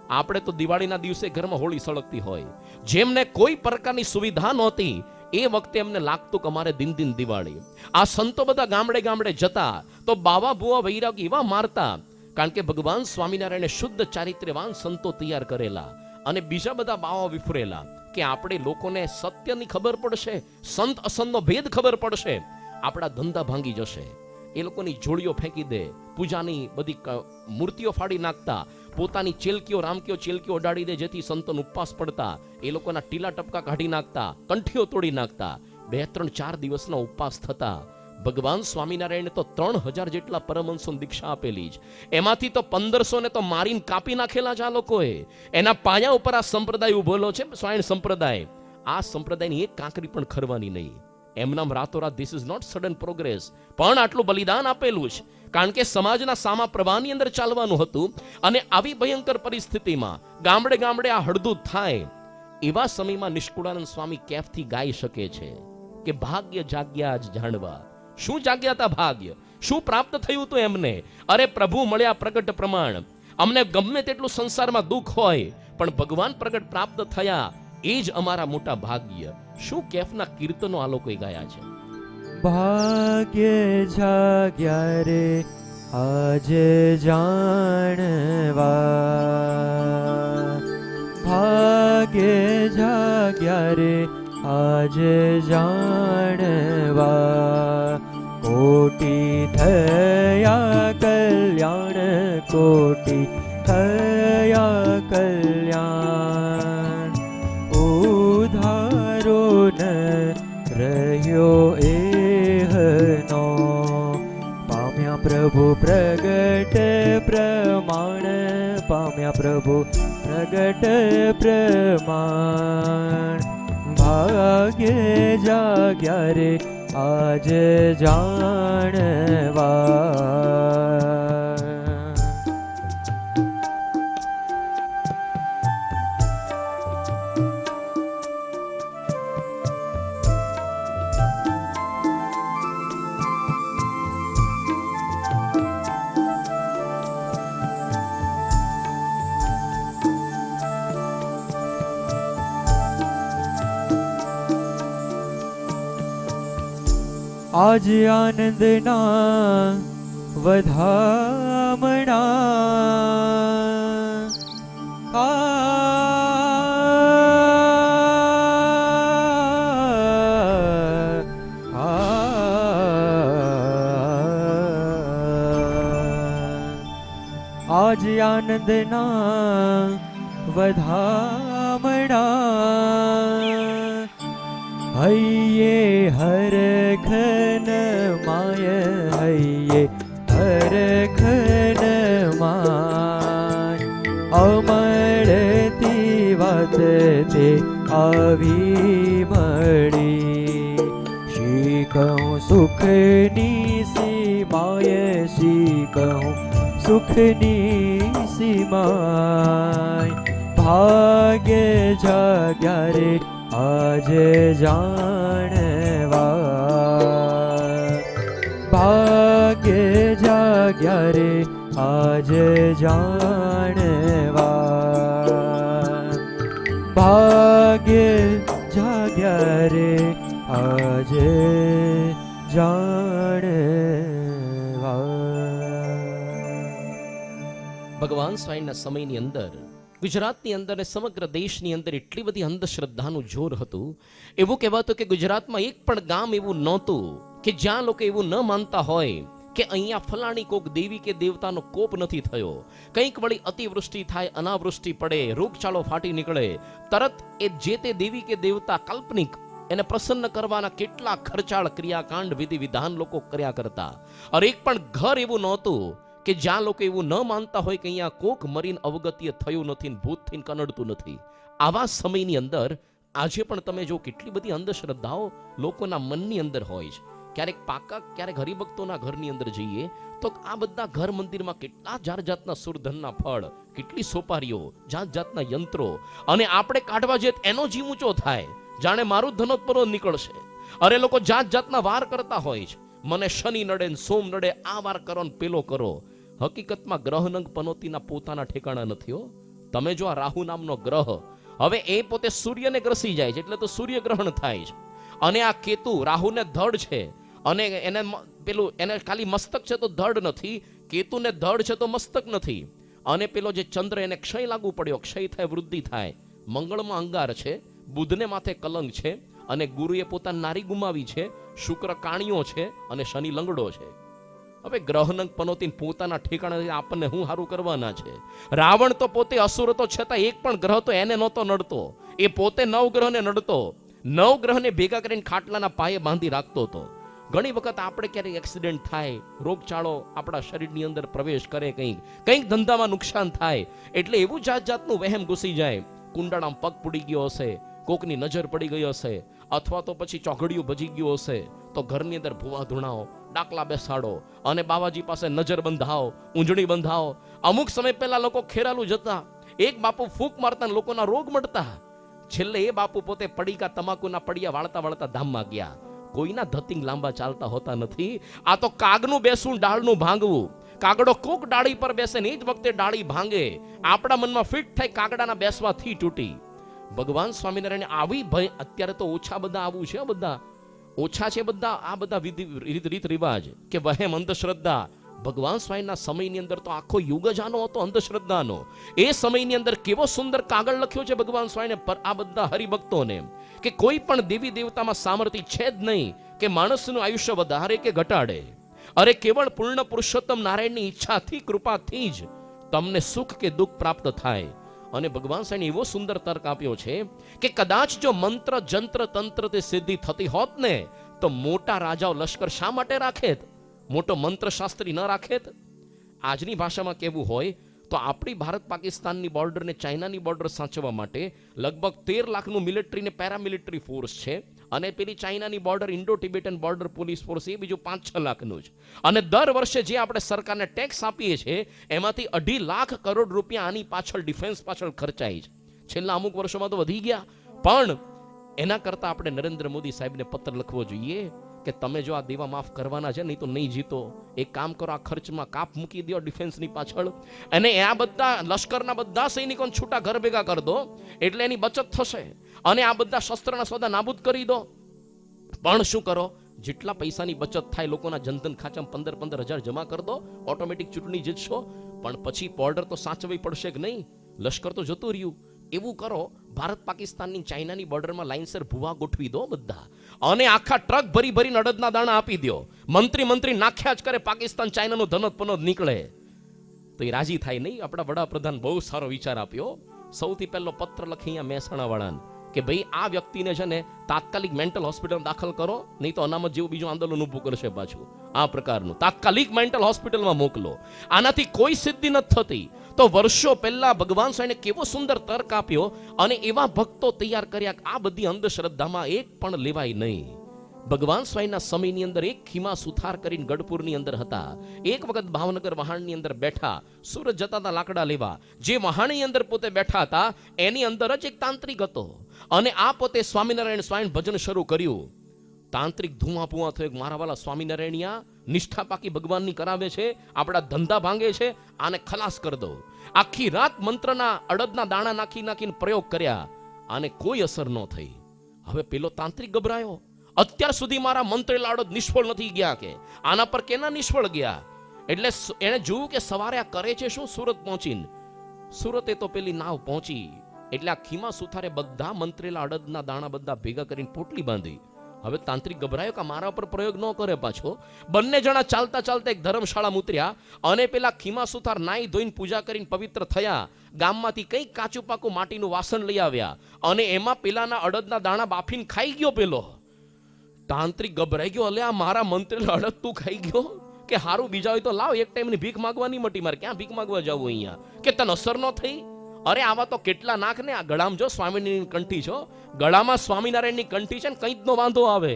આપણે તો દિવાળીના દિવસે ઘરમાં હોળી સળગતી હોય. જેમને કોઈ પ્રકારની સુવિધા નહોતી એ વખતે એમને લાગતું કે અમારે દિન દિવાળી. આ સંતો બધા ગામડે ગામડે જતા તો બાવા ભુવા વૈરાગ એવા મારતા, કારણ કે ભગવાન સ્વામિનારાયણે શુદ્ધ ચારિત્ર્યવાન સંતો તૈયાર કરેલા અને બીજા બધા બાવા વિફરેલા કે આપણે લોકોને સત્યની ખબર પડશે, સંત અસંતનો ભેદ ખબર પડશે, આપણા ધંધા ભાંગી જશે. એ લોકોની જોડીઓ ફેંકી દે, પૂજાની બધી મૂર્તિઓ ફાડી નાખતા, પોતાની ચેલકીઓ રામકીઓ ચેલકીઓ ઓડાડી દે જેથી સંતોનો ઉપવાસ પડતા, એ લોકોના ટીલા ટપકા કાઢી નાખતા, કંઠીઓ તોડી નાખતા. 2-3-4 દિવસના ઉપવાસ થતા. ભગવાન સ્વામિનારાયણે તો 3000 જેટલા પરમહંસોને દીક્ષા આપેલી જ. એમાંથી તો 1500 ને તો મારીને કાપી નાખેલા જ આ લોકોએ. એના પાયા ઉપર આ સંપ્રદાય ઉભેલો છે, સ્વાયણ સંપ્રદાય. આ સંપ્રદાયની એક કાંકરી પણ ખરવાની નહીં. એમનામ રાતોરાત this is not sudden progress. પણ આટલું બલિદાન આપેલું છે કારણ કે સમાજના સામા પ્રવાહની અંદર ચાલવાનું હતું. અને આવી ભયંકર પરિસ્થિતિમાં ગામડે ગામડે આ હળદૂત થાય, એવા સમયમાં નિષ્કુળાનંદ સ્વામી કેફથી ગાઈ શકે છે કે ભાગ્ય જાગ્યા જ જાણવા. શું જાગ્યા હતા ભાગ્ય? શું પ્રાપ્ત થયું હતું એમને? અરે પ્રભુ મળ્યા પ્રગટ પ્રમાણ. અમને ગમે તેટલું સંસારમાં દુઃખ હોય પણ ભગવાન પ્રગટ પ્રાપ્ત થયા, એ જ અમારા મોટા ભાગ્ય. શું કેફના કીર્તનો આ લોકોએ ગાયા છે. ભાગ્ય જાગ્યા રે આજે જાણવા, ભાગ્ય જાગ્યા રે આજે જાણવા, કોટી થયા કલ્યાણ, કોટી થયા કલ્યાણ, ઉધારો ન રહ્યો એહનો, પામ્યા પ્રભુ પ્રગટ પ્રમાણ, પામ્યા પ્રભુ પ્રગટ પ્રમાણ, ભાગ્ય જાગ્યા રે આજ જાણવા. આજ આનંદના વધામણા આજ આનંદના વધામણા હૈયે હરખન માય હૈયે હરખન માય અમળતી વાત તે આવી મળી શીખું સુખની સીમાય શીખું સુખની સીમાય ભાગ્ય જાગ્યા રે આજે જાણવા ભાગ્ય જાગ્યા રે આજે જાણવા ભાગ્ય જાગ્યા રે આજે જાણવા. ભગવાન સ્વામીના સમયની અંદર ગુજરાતની અંદર અને સમગ્ર દેશની અંદર એટલી બધી અંધશ્રદ્ધાનું જોર હતું. એવું કહેવાતું કે ગુજરાતમાં એક પણ ગામ એવું નહોતું કે જ્યાં લોકો એવું ન માનતા હોય કે અહીંયા ફલાણી કોક દેવી કે દેવતાનો કોપ નથી થયો. કંઈક વળી અતિવૃષ્ટિ થાય, અનાવૃષ્ટિ પડે, રોગચાળો ફાટી નીકળે, તરત એ જે તે દેવી કે દેવતા કાલ્પનિક એને પ્રસન્ન કરવાના કેટલા ખર્ચાળ ક્રિયાકાંડ વિધિ વિધાન લોકો કર્યા કરતા. અને એક પણ ઘર એવું નહોતું કે જ્યાં લોકો એવું ન માનતા હોય કે અહીંયા કોક મરીને અવગત્ય થયું નથી, ભૂત થઈને કનડતું નથી. આવા સમયની અંદર આજે પણ તમે જો કેટલી બધી અંધશ્રદ્ધાઓ લોકોના મનની અંદર હોય છે. ક્યારેક પાકા, ક્યારેક હરિભક્તોના ઘરની અંદર જઈએ તો આ બધા ઘર મંદિરમાં કેટલા જાત જાતના સુરધનના ફળ, કેટલી સોપારીઓ, જાત જાતના યંત્રો, અને આપણે કાઢવા જઈએ એનો જીવ ઊંચો થાય, જાણે મારું ધનોત્પરો નીકળશે. અરે લોકો જાત જાતના વાર કરતા હોય છે. મને શનિ નડે ને સોમ નડે, આ વાર કરો ને પેલો કરો. હકીકતમાં ગ્રહનંગ પનોતીના પોતાના ઠેકાણા નથી હો. તમે જો આ રાહુ નામનો ગ્રહ, હવે એ પોતે સૂર્યને ગ્રસી જાય છે એટલે તો સૂર્યગ્રહણ થાય છે. અને આ કેતુ રાહુને ધડ છે, અને એને પેલું એને ખાલી મસ્તક છે તો ધડ નથી, કેતુને ધડ છે તો મસ્તક નથી. અને પેલો જે ચંદ્ર એને ક્ષય લાગુ પડ્યો, ક્ષય થાય વૃદ્ધિ થાય. મંગળમાં અંગાર છે, બુધને માથે કલંક છે, અને ગુરુએ પોતાની નારી ગુમાવી છે, શુક્ર કાણિયો છે, અને શનિ લંગડો છે. હવે ગ્રહનંગ પનોતી પોતાના ઠેકાણે આપણને હું સારું કરવાના છે. રાવણ તો પોતે અસુર હતો, છતાં એક પણ ગ્રહ તો એને નહોતો નડતો. એ પોતે 9 ગ્રહને નડતો, 9 ગ્રહને ભેગા કરીને ખાટલાના પાયે બાંધી રાખતો હતો. ઘણી વખત આપણે ક્યારેક એક્સિડન્ટ થાય, રોગચાળો આપણા શરીરની અંદર પ્રવેશ કરે, કંઈક ધંધામાં નુકસાન થાય એટલે એવું જાત જાતનું વહેમ ઘૂસી જાય. કુંડાળામાં પગ પડી ગયો હશે, કોકની નજર પડી ગઈ હશે, અથવા તો પછી ચોઘડિયું ભજી ગયું હશે, તો ઘરની અંદર ભૂવા ધૂણાઓ, ડાકલા બેસાડો અને બાવાજી પાસે નજર બંધાવો, ઊંજણી બંધાવો. અમુક સમય પહેલા લોકો ખેરાલું જતા, એક બાપુ ફૂંક મારતા લોકોના રોગ મળતા. છેલ્લે એ બાપુ પોતે પડીકા તમાકુના પડિયા વાળતા વાળતા ધામમાં ગયા. કોઈના ધતિંગ લાંબા ચાલતા હોતા નથી. આ તો કાગનું બેસવું, ડાળનું ભાંગવું. કાગડો કોક ડાળી પર બેસે ને એ જ વખતે ડાળી ભાંગે. આપણા મનમાં ફિટ થાય કાગડાના બેસવાથી તૂટી. ભગવાન સ્વામિનારાયણ આવી ભય, અત્યારે તો ઓછા બધા આવું છે, બધા ઓછા છે બધા આ બધા રીત રિવાજ કે વહેમ અંધશ્રદ્ધા. ભગવાન સ્વામીના સમયની અંદર તો આખો યુગ જ આનો હતો અંધશ્રદ્ધાનો. એ સમયની અંદર કેવો સુંદર કાગળ લખ્યો છે ભગવાન સ્વામીને પર આ બધા હરિભક્તોને કે કોઈ પણ દેવી દેવતામાં સામર્થ્ય છે જ નહીં કે માણસનું આયુષ્ય વધારે કે ઘટાડે. અરે કેવળ પૂર્ણ પુરુષોત્તમ નારાયણની ઈચ્છાથી, કૃપાથી જ તમને સુખ કે દુઃખ પ્રાપ્ત થાય. અને ભગવાન સ્વામી એવો સુંદર તર્ક આપ્યો છે કે કદાચ જો મંત્ર જંત્ર તંત્ર તે સિદ્ધિ થતી હોત ને તો મોટા રાજાઓ લશ્કર શા માટે રાખેત? મોટો મંત્ર શાસ્ત્રી ન રાખેત? આજની ભાષામાં કેવું હોય તો આપણી ભારત પાકિસ્તાનની બોર્ડર ને ચાઇનાની બોર્ડર સાચવવા માટે લગભગ 13 લાખનું મિલિટરી ને પેરામિલિટરી ફોર્સ છે, અને પેલી ચાઇનાની border Indo Tibetan border police force એ બીજું 5-6 લાખનું જ. અને દર વર્ષે જે આપણે સરકારને ટેક્સ આપીએ છીએ એમાંથી 2.5 લાખ કરોડ રૂપિયા આની પાછળ ડિફેન્સ પાછળ ખર્ચાય છે. છેલ્લા અમુક વર્ષોમાં તો વધી ગયા, પણ એના કરતા આપણે નરેન્દ્ર મોદી સાહેબને પત્ર લખવો જોઈએ કે તમે જો આ દેવા માફ કરવાના છે નહીં તો નહીં જીતો. એક કામ કરો, આ ખર્ચમાં કાપ મૂકી દો ડિફેન્સની પાછળ, અને આ બધા લશ્કરના બધા સૈનિકોને છૂટા ઘર ભેગા કરી દો એટલે એની બચત થશે. અને આ બધા શસ્ત્રના સોદા નાબૂદ કરી દો. પણ શું કરો, જેટલા પૈસાની બચત થાય લોકોના જનધન ખાતામાં 15,000 જમા કરી દો, ઓટોમેટિક ચૂંટણી જીતશો. પણ પછી બોર્ડર તો સાચવવી પડશે કે નહીં? લશ્કર તો જતું રહ્યું. એવું કરો, ભારત પાકિસ્તાનની ચાઇનાની બોર્ડરમાં લાઇનસર ભૂવા ગોઠવી દો બધા, અને આખા ટ્રક ભરી ભરીને અડદના દાણા આપી દો. મંત્રી નાખ્યા જ કરે, પાકિસ્તાન ચાઇનાનો ધનોત પનોત નીકળે તો એ રાજી થાય નહીં. આપણા વડાપ્રધાન બહુ સારો વિચાર આપ્યો. સૌથી પહેલો પત્ર લખી અહીંયા મહેસાણા વાળાને કે ભાઈ આ વ્યક્તિને છે ને તાત્કાલિક મેન્ટલ હોસ્પિટલ દાખલ કરો, નહીં તો અનામત જેવું બીજું આંદોલન ઊભું કરશે પાછું. આ પ્રકારનું તાત્કાલિક મેન્ટલ હોસ્પિટલમાં મોકલો. આનાથી કોઈ સિદ્ધિ નથી થતી. તો વર્ષો પહેલા ભગવાન સ્વામીને કેવો સુંદર તર્ક આપ્યો, અને એવા ભક્તો તૈયાર કર્યા. આ બધી અંધશ્રદ્ધામાં એક પણ લેવાય નહીં. ભગવાન સ્વામીના સમયની અંદર એક ખીમા સુથાર કરીને ગઢપુરની અંદર હતા. એક વખત ભાવનગર વહાણની અંદર બેઠા, સુરત જતા હતા લાકડા લેવા. જે વહાણની અંદર પોતે બેઠા હતા એની અંદર જ એક તાંત્રિક હતો, અને આ પોતે સ્વામિનારાયણ સ્વામી ભજન શરૂ કર્યું. તાંત્રિક ધુઆ પુઆ થયો, મારા વાલા સ્વામિનારાયણિયા નિષ્ઠા પાકી ભગવાનની કરાવે છે, આપણા ધંધા ભાંગે છે, આને ખલાસ કરી દો. આખી રાત મંત્રના અડદના દાણા નાખીને પ્રયોગ કર્યા, આને કોઈ અસર ન થઈ. હવે પેલો તાંત્રિક ગભરાયો. અત્યાર સુધી મારા મંત્રેલા અડદ નિષ્ફળ નથી ગયા, કે આના પર કેના નિષ્ફળ ગયા? એટલે એને જોયું કે સવારે આ કરે છે શું. સુરત પહોંચીને, સુરતે તો પેલી નાવ પહોંચી એટલે આ ખીમા સુથારે બધા મંત્રેલા અડદના દાણા બધા ભેગા કરીને પોટલી બાંધી. હવે તાંત્રિક ગભરાયો કે મારા પર પ્રયોગ ન કરે પાછો. બંને જણા ચાલતા ચાલતા એક ધર્મશાળામાં ઉતર્યા, અને પેલા ખીમા સુથાર નાઈ ધોઈને પૂજા કરીને પવિત્ર થયા. ગામમાંથી કંઈક કાચું પાકું માટીનું વાસણ લઈ આવ્યા, અને એમાં પેલાના અડદના દાણા બાફીને ખાઈ ગયો. પેલો તાંત્રિક ગભરાઈ ગયો, અલે આ મારા મંત્રેલા અડદ તું ખાઈ ગયો, કે હારું બીજા હોય તો લાવ, એક ટાઈમની ભીખ માંગવાની મટી, મારે ક્યાં ભીખ માંગવા જવું અહીંયા, કે તને અસર ન થઈ? અરે આવા તો કેટલા નાખ ને. આ ગળામાં જો સ્વામિનારાયણની કંઠી છો, ગળામાં સ્વામિનારાયણની કંઠી છે ને, કંઈ જ નો વાંધો આવે.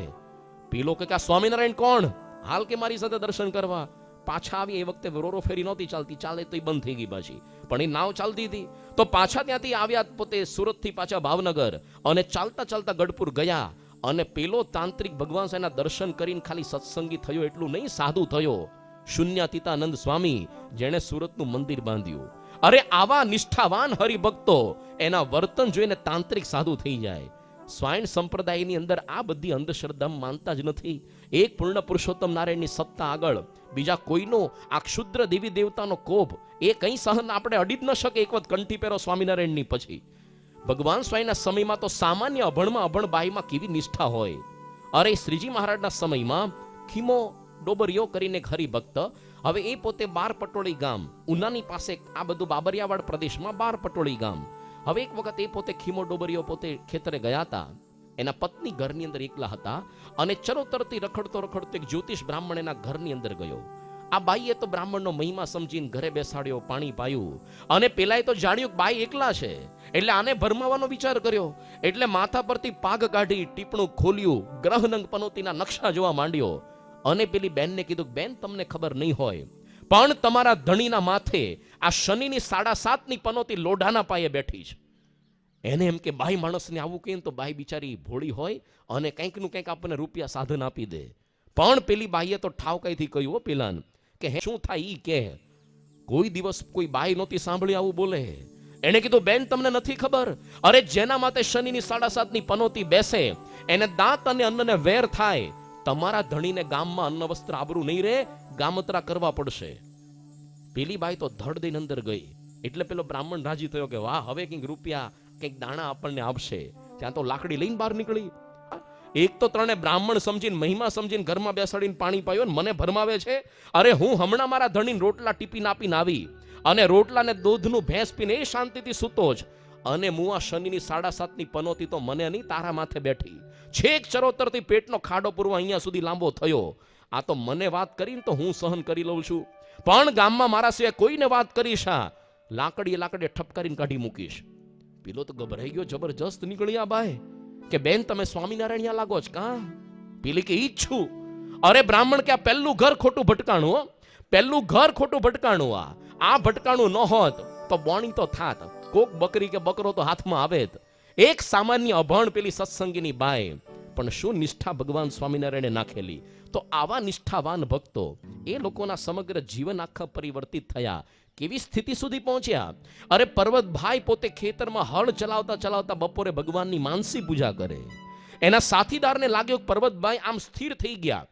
પેલો કે આ સ્વામિનારાયણ કોણ? હાલ કે મારી સાથે દર્શન કરવા. પાછા આવી. એ વખતે રોરો ફેરી નહોતી ચાલતી, ચાલે તો બંધ થઈ ગઈ પાછી, પણ એ નાવ ચાલતી હતી. તો પાછા ત્યાંથી આવ્યા પોતે સુરતથી પાછા ભાવનગર, અને ચાલતા ચાલતા ગઢપુર ગયા. અને પેલો તાંત્રિક ભગવાન સાહેબના દર્શન કરીને ખાલી સત્સંગી થયો એટલું નહીં, સાધુ થયો. શૂન્યાતીતાનંદ સ્વામી, જેણે સુરતનું મંદિર બાંધ્યું. અરે આવા નિષ્ઠાવાન હરિભક્તો, એના વર્તન જોઈને તાંત્રિક સાધુ થઈ જાય. સ્વાયન સંપ્રદાયની અંદર આ બધી અંધશ્રદ્ધા માનતા જ નથી. એક પૂર્ણ પુરુષોત્તમ નારાયણની સત્તા આગળ બીજા કોઈનો આ ક્ષુદ્ર દેવી દેવતાનો કોપ એ કંઈ સહન આપણે અડી જ ન શકે. એક વખત કંઠી પહેરો સ્વામિનારાયણની પછી. ભગવાન સ્વામીના સમયમાં તો સામાન્ય અભણમાં અભણ બાઈમાં કેવી નિષ્ઠા હોય. અરે શ્રીજી મહારાજના સમયમાં ખીમો ડોબરિયો કરીને એક હરિભક્ત, હવે એ પોતે બાર પટોળી ગામ, ઉનાની પાસે, આ બધું બાબરિયાવાડ પ્રદેશમાં બાર પટોળી ગામ. હવે એક વખત એ પોતે ખીમો ડોબરિયો પોતે ખેતરે ગયા હતા. એના પત્ની ઘરની અંદર એકલા હતા, અને ચરોતરથી રખડતો રખડતો એક જ્યોતિષ બ્રાહ્મણ એના ઘરની અંદર ગયો. આ બાઈએ તો બ્રાહ્મણનો મહિમા સમજીને ઘરે બેસાડ્યો, પાણી પાયું, અને પેલાએ તો જાણ્યું કે બાઈ એકલા છે, એટલે આને ભરમાવાનો વિચાર કર્યો. એટલે માથા પરથી પાગ કાઢી, ટીપણું ખોલ્યું, ગ્રહનંગ પનોતીના નકશા જોવા માંડ્યો, અને પેલી બેનને કીધું, બેન તમને ખબર નહીં હોય, પણ તમારા ધણીના માથે આ શનિની 7.5ની પનોતી લોઢાના પાયે બેઠી છે. એને એમ કે બાઈ માણસને આવું કહીએ તો બાઈ બિચારી ભોળી હોય, અને કંઈકનું કંઈક આપણને રૂપિયા સાધન આપી દે. પણ પેલી બાઈએ તો ઠાવકાઈથી કહ્યું પેલાને કે શું થાય ઈ કે. કોઈ દિવસ કોઈ બાઈ નહોતી સાંભળી આવું બોલે. એને કીધું, બેન તમને નથી ખબર, અરે જેના માથે શનિની 7.5ની પનોતી બેસે એને દાંત અને અન્નને વેર થાય. તમારા ધણીને ગામમાં અન્ન વસ્ત્ર આબરૂ નહીં રહે, ગામતરા કરવા પડશે. પેલી બાઈ તો ધડ દઈને અંદર ગઈ. એટલે પેલો બ્રાહ્મણ રાજી થયો કે વાહ, હવે કંઈક રૂપિયા કંઈક દાણા આપણને આપશે. ત્યાં તો લાકડી લઈને બહાર નીકળી. એક તો ત્રણે બ્રાહ્મણ સમજીને, મહિમા સમજીને ઘરમાં બેસાડીને પાણી પાયો, ને મને ભરમાવે છે. અરે હું હમણાં મારા ધણીને રોટલા ટીપીને આપીને આવી, અને રોટલાને દૂધનું ભેંસ પીને એ શાંતિથી સૂતો જ, અને મુઆ શનિની 7.5ની પનોતી તો મને નહીં તારા માથે બેઠી. છેક ચરોતરથી પેટનો ખાડો પૂરવા અહીંયા સુધી લાંબો થયો. આ તો મને વાત કરીને તો હું સહન કરી લઉં છું, પણ ગામમાં મારા સિવાય કોઈને વાત કરીશ લાકડીએ ઠપકારીને કાઢી મૂકીશ. પેલો તો ગભરાઈ ગયો, જબરજસ્ત નીકળી આ બાય કે બેન તમે સ્વામિનારાયણ લાગો છો કા? પેલી કે ઈ જ છું. અરે બ્રાહ્મણ કે આ પહેલું ઘર ખોટું ભટકાણું, પહેલું ઘર ખોટું ભટકાણું. આ ભટકાણું ન હોત તો બોણી તો થાત, કોક બકરી કે બકરો તો હાથમાં આવે. એક સામાન્ય અભણ પેલી સત્સંગીની બાય, પણ શું નિષ્ઠા ભગવાન સ્વામિનારાયણે નાખેલી. તો આવા નિષ્ઠાવાન ભક્તો, એ લોકોના સમગ્ર જીવન આખા પરિવર્તિત થયા. કેવી સ્થિતિ સુધી પહોંચ્યા. અરે પર્વતભાઈ પોતે ખેતરમાં હળ ચલાવતા ચલાવતા બપોરે ભગવાનની માનસી પૂજા કરે. એના સાથીદારને લાગ્યો કે પરબતભાઈ આમ સ્થિર થઈ ગયા.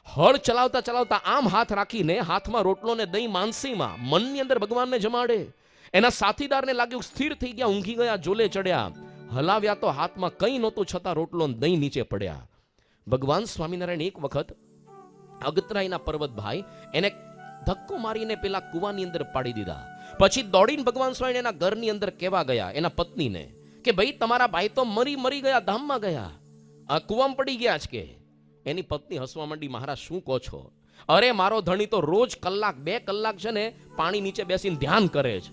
હળ ચલાવતા ચલાવતા આમ હાથ રાખીને હાથમાં રોટલો ને દહીં માનસીમાં મનની અંદર ભગવાનને જમાડે. એના સાથીદારને લાગ્યું સ્થિર થઈ ગયા, ઊંઘી ગયા, જોલે ચડ્યા, હલાવ્યા તો હાથમાં કંઈ નહોતું, છતાં રોટલો ને દહીં નીચે પડ્યા. ભગવાન સ્વામિનારાયણ એક વખત અગતરાયના પર્વતભાઈ એને ધક્કો મારીને પેલા કુવાની અંદર પાડી દીધા. પછી દોડીને ભગવાન સ્વામી એના ઘરની અંદર કહેવા ગયા એના પત્નીને કે ભાઈ તમારા ભાઈ તો મરી ગયા, ધામમાં ગયા, આ કુવામાં પડી ગયા છે કે. એની પત્ની હસવા માંડી, મહારાજ શું કહો છો? અરે મારો ધણી તો રોજ કલાક 2 કલાક છે ને પાણી નીચે બેસીને ધ્યાન કરે છે.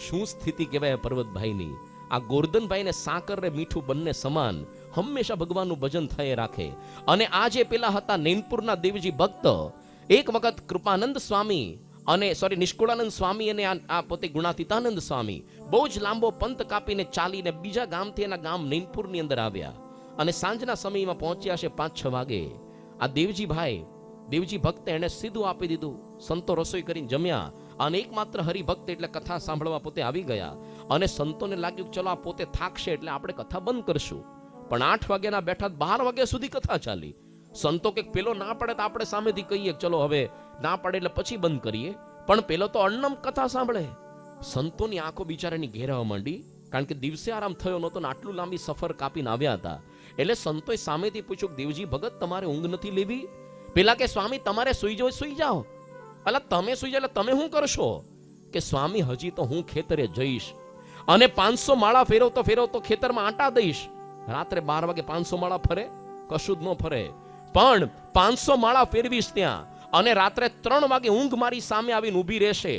શું સ્થિતિ કહેવાય પર્વતભાઈની! આ ગોરધનભાઈ ને સાકર ને મીઠું બંને સમાન, હંમેશા ભગવાનનું ભજન થયે રાખે. અને આ જે પેલા હતા નૈનપુરના દેવજી ભક્ત, એક વખત કૃપાનંદ સ્વામી અને નિષ્કુળાનંદ સ્વામી અને આ પોતે ગુણાતીતાનંદ સ્વામી બહુ જ લાંબો પંથ કાપીને ચાલીને બીજા ગામથી એના ગામ નૈનપુરની અંદર આવ્યા. અને સાંજના સમયમાં પહોંચ્યા છે 5-6 વાગે. આ દેવજી ભક્ત એને સીધું આપી દીધું. સંતો રસોઈ કરીને જમ્યા અને એકમાત્ર હરિભક્ત એટલે કથા સાંભળવા પોતે આવી ગયા. અને સંતોને લાગ્યું ચલો આ પોતે થાકશે એટલે આપણે કથા બંધ કરશું. પણ 8 વાગ્યાના બેઠા 12 વાગ્યા સુધી કથા ચાલી. સંતો કે પેલો ના પડે તો આપણે સામેથી કહીએ ચલો હવે ના પડે એટલે પછી બંધ કરીએ, પણ પેલો તો અન્નમ કથા સાંભળે. સંતોની આંખો બિચારાની ઘેરાવા માંડી, કારણ કે દિવસે આરામ થયો નહોતો ને આટલું લાંબી સફર કાપીને આવ્યા હતા. એટલે સંતોએ સામેથી પૂછ્યું, દેવજી ભગત તમારે ઊંઘ નથી લેવી? પેલા કે સ્વામી તમારે સુઈ જાઓ. અલા તમે સુઈ જાઓ એટલે તમે શું કરશો? કે સ્વામી હજી તો હું ખેતરે જઈશ અને 500 માળા ફેરવતો ખેતરમાં આટા દઈશ. રાત્રે 12 વાગે 500 માળા ફરે? કશું જ ન ફરે. પણ 500 માળા ફેરવીશ ત્યાં, અને રાત્રે 3 વાગે ઊંઘ મારી સામે આવીને ઊભી રહેશે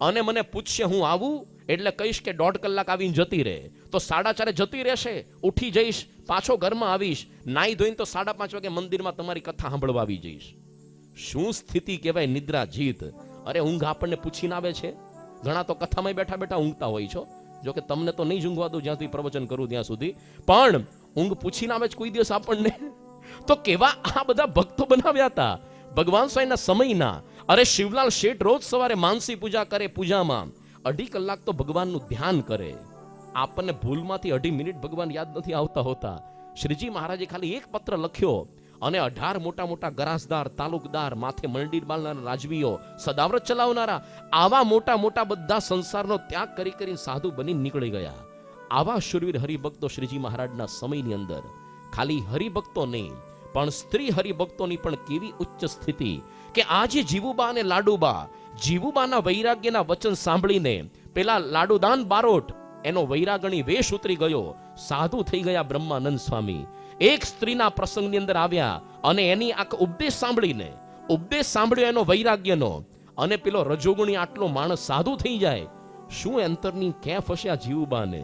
અને મને પૂછશે હું આવું, એટલે કહીશ કે 1.5 કલાક આવીને જતી રહે, તો 4:30 જતી રહેશે, ઉઠી જઈશ, પાછો ઘરમાં આવીશ, નાઈ ધોઈને તો 5:30 વાગે મંદિરમાં તમારી કથા સાંભળવા આવી જઈશ. શું સ્થિતિ કહેવાય નિદ્રા જીત! અરે ઊંઘ આપણને પૂછીને આવે છે. ઘણા તો કથામાં બેઠા બેઠા ઊંઘતા હોય છો, જો કે તમને તો નહીં જ ઊંઘવા દઉં જ્યાં સુધી પ્રવચન કરું ત્યાં સુધી, પણ ઊંઘ પૂછીને આવે છે કોઈ દિવસ આપણને? તો કેવા આ બધા ભક્તો બનાવ્યા હતા ભગવાન સ્વામીના સમયના. અરે શિવલાલ શેઠ રોજ સવારે માનસી પૂજા કરે, પૂજામાં 2.5 કલાક તો ભગવાનનું ધ્યાન કરે. આપણને ભૂલમાંથી 2.5 મિનિટ ભગવાન યાદ નથી આવતા હોતા. શ્રીજી મહારાજે ખાલી એક પત્ર લખ્યો અને 18 મોટા મોટા ગરાસદાર, તાલુકદાર, માથે મંડીર બાંધનારા રાજવીઓ, સદાવ્રત ચલાવનારા, આવા મોટા મોટા બધા સંસારનો ત્યાગ કરીને સાધુ બની નીકળી ગયા. આવા શુરવીર હરિભક્તો શ્રીજી મહારાજના સમયની અંદર. ખાલી હરિભક્તો નહીં, પણ સ્ત્રી હરિભક્તોની પણ કેવી ઉચ્ચ સ્થિતિ કે આજે જીવુબા અને જીવુબાના વૈરાગ્યના વચન સાંભળીને પેલા લાડુદાન બારોટ એનો વૈરાગણી વેશ ઉતરી ગયો, સાધુ થઈ ગયા બ્રહ્માનંદ સ્વામી. એક સ્ત્રીના પ્રસંગની અંદર આવ્યા અને એની આખો ઉપદેશ સાંભળ્યો એનો વૈરાગ્યનો, અને પેલો રજોગુણી આટલો માણસ સાધુ થઈ જાય. શું અંતરની કેફ હશે આ જીવુબાને!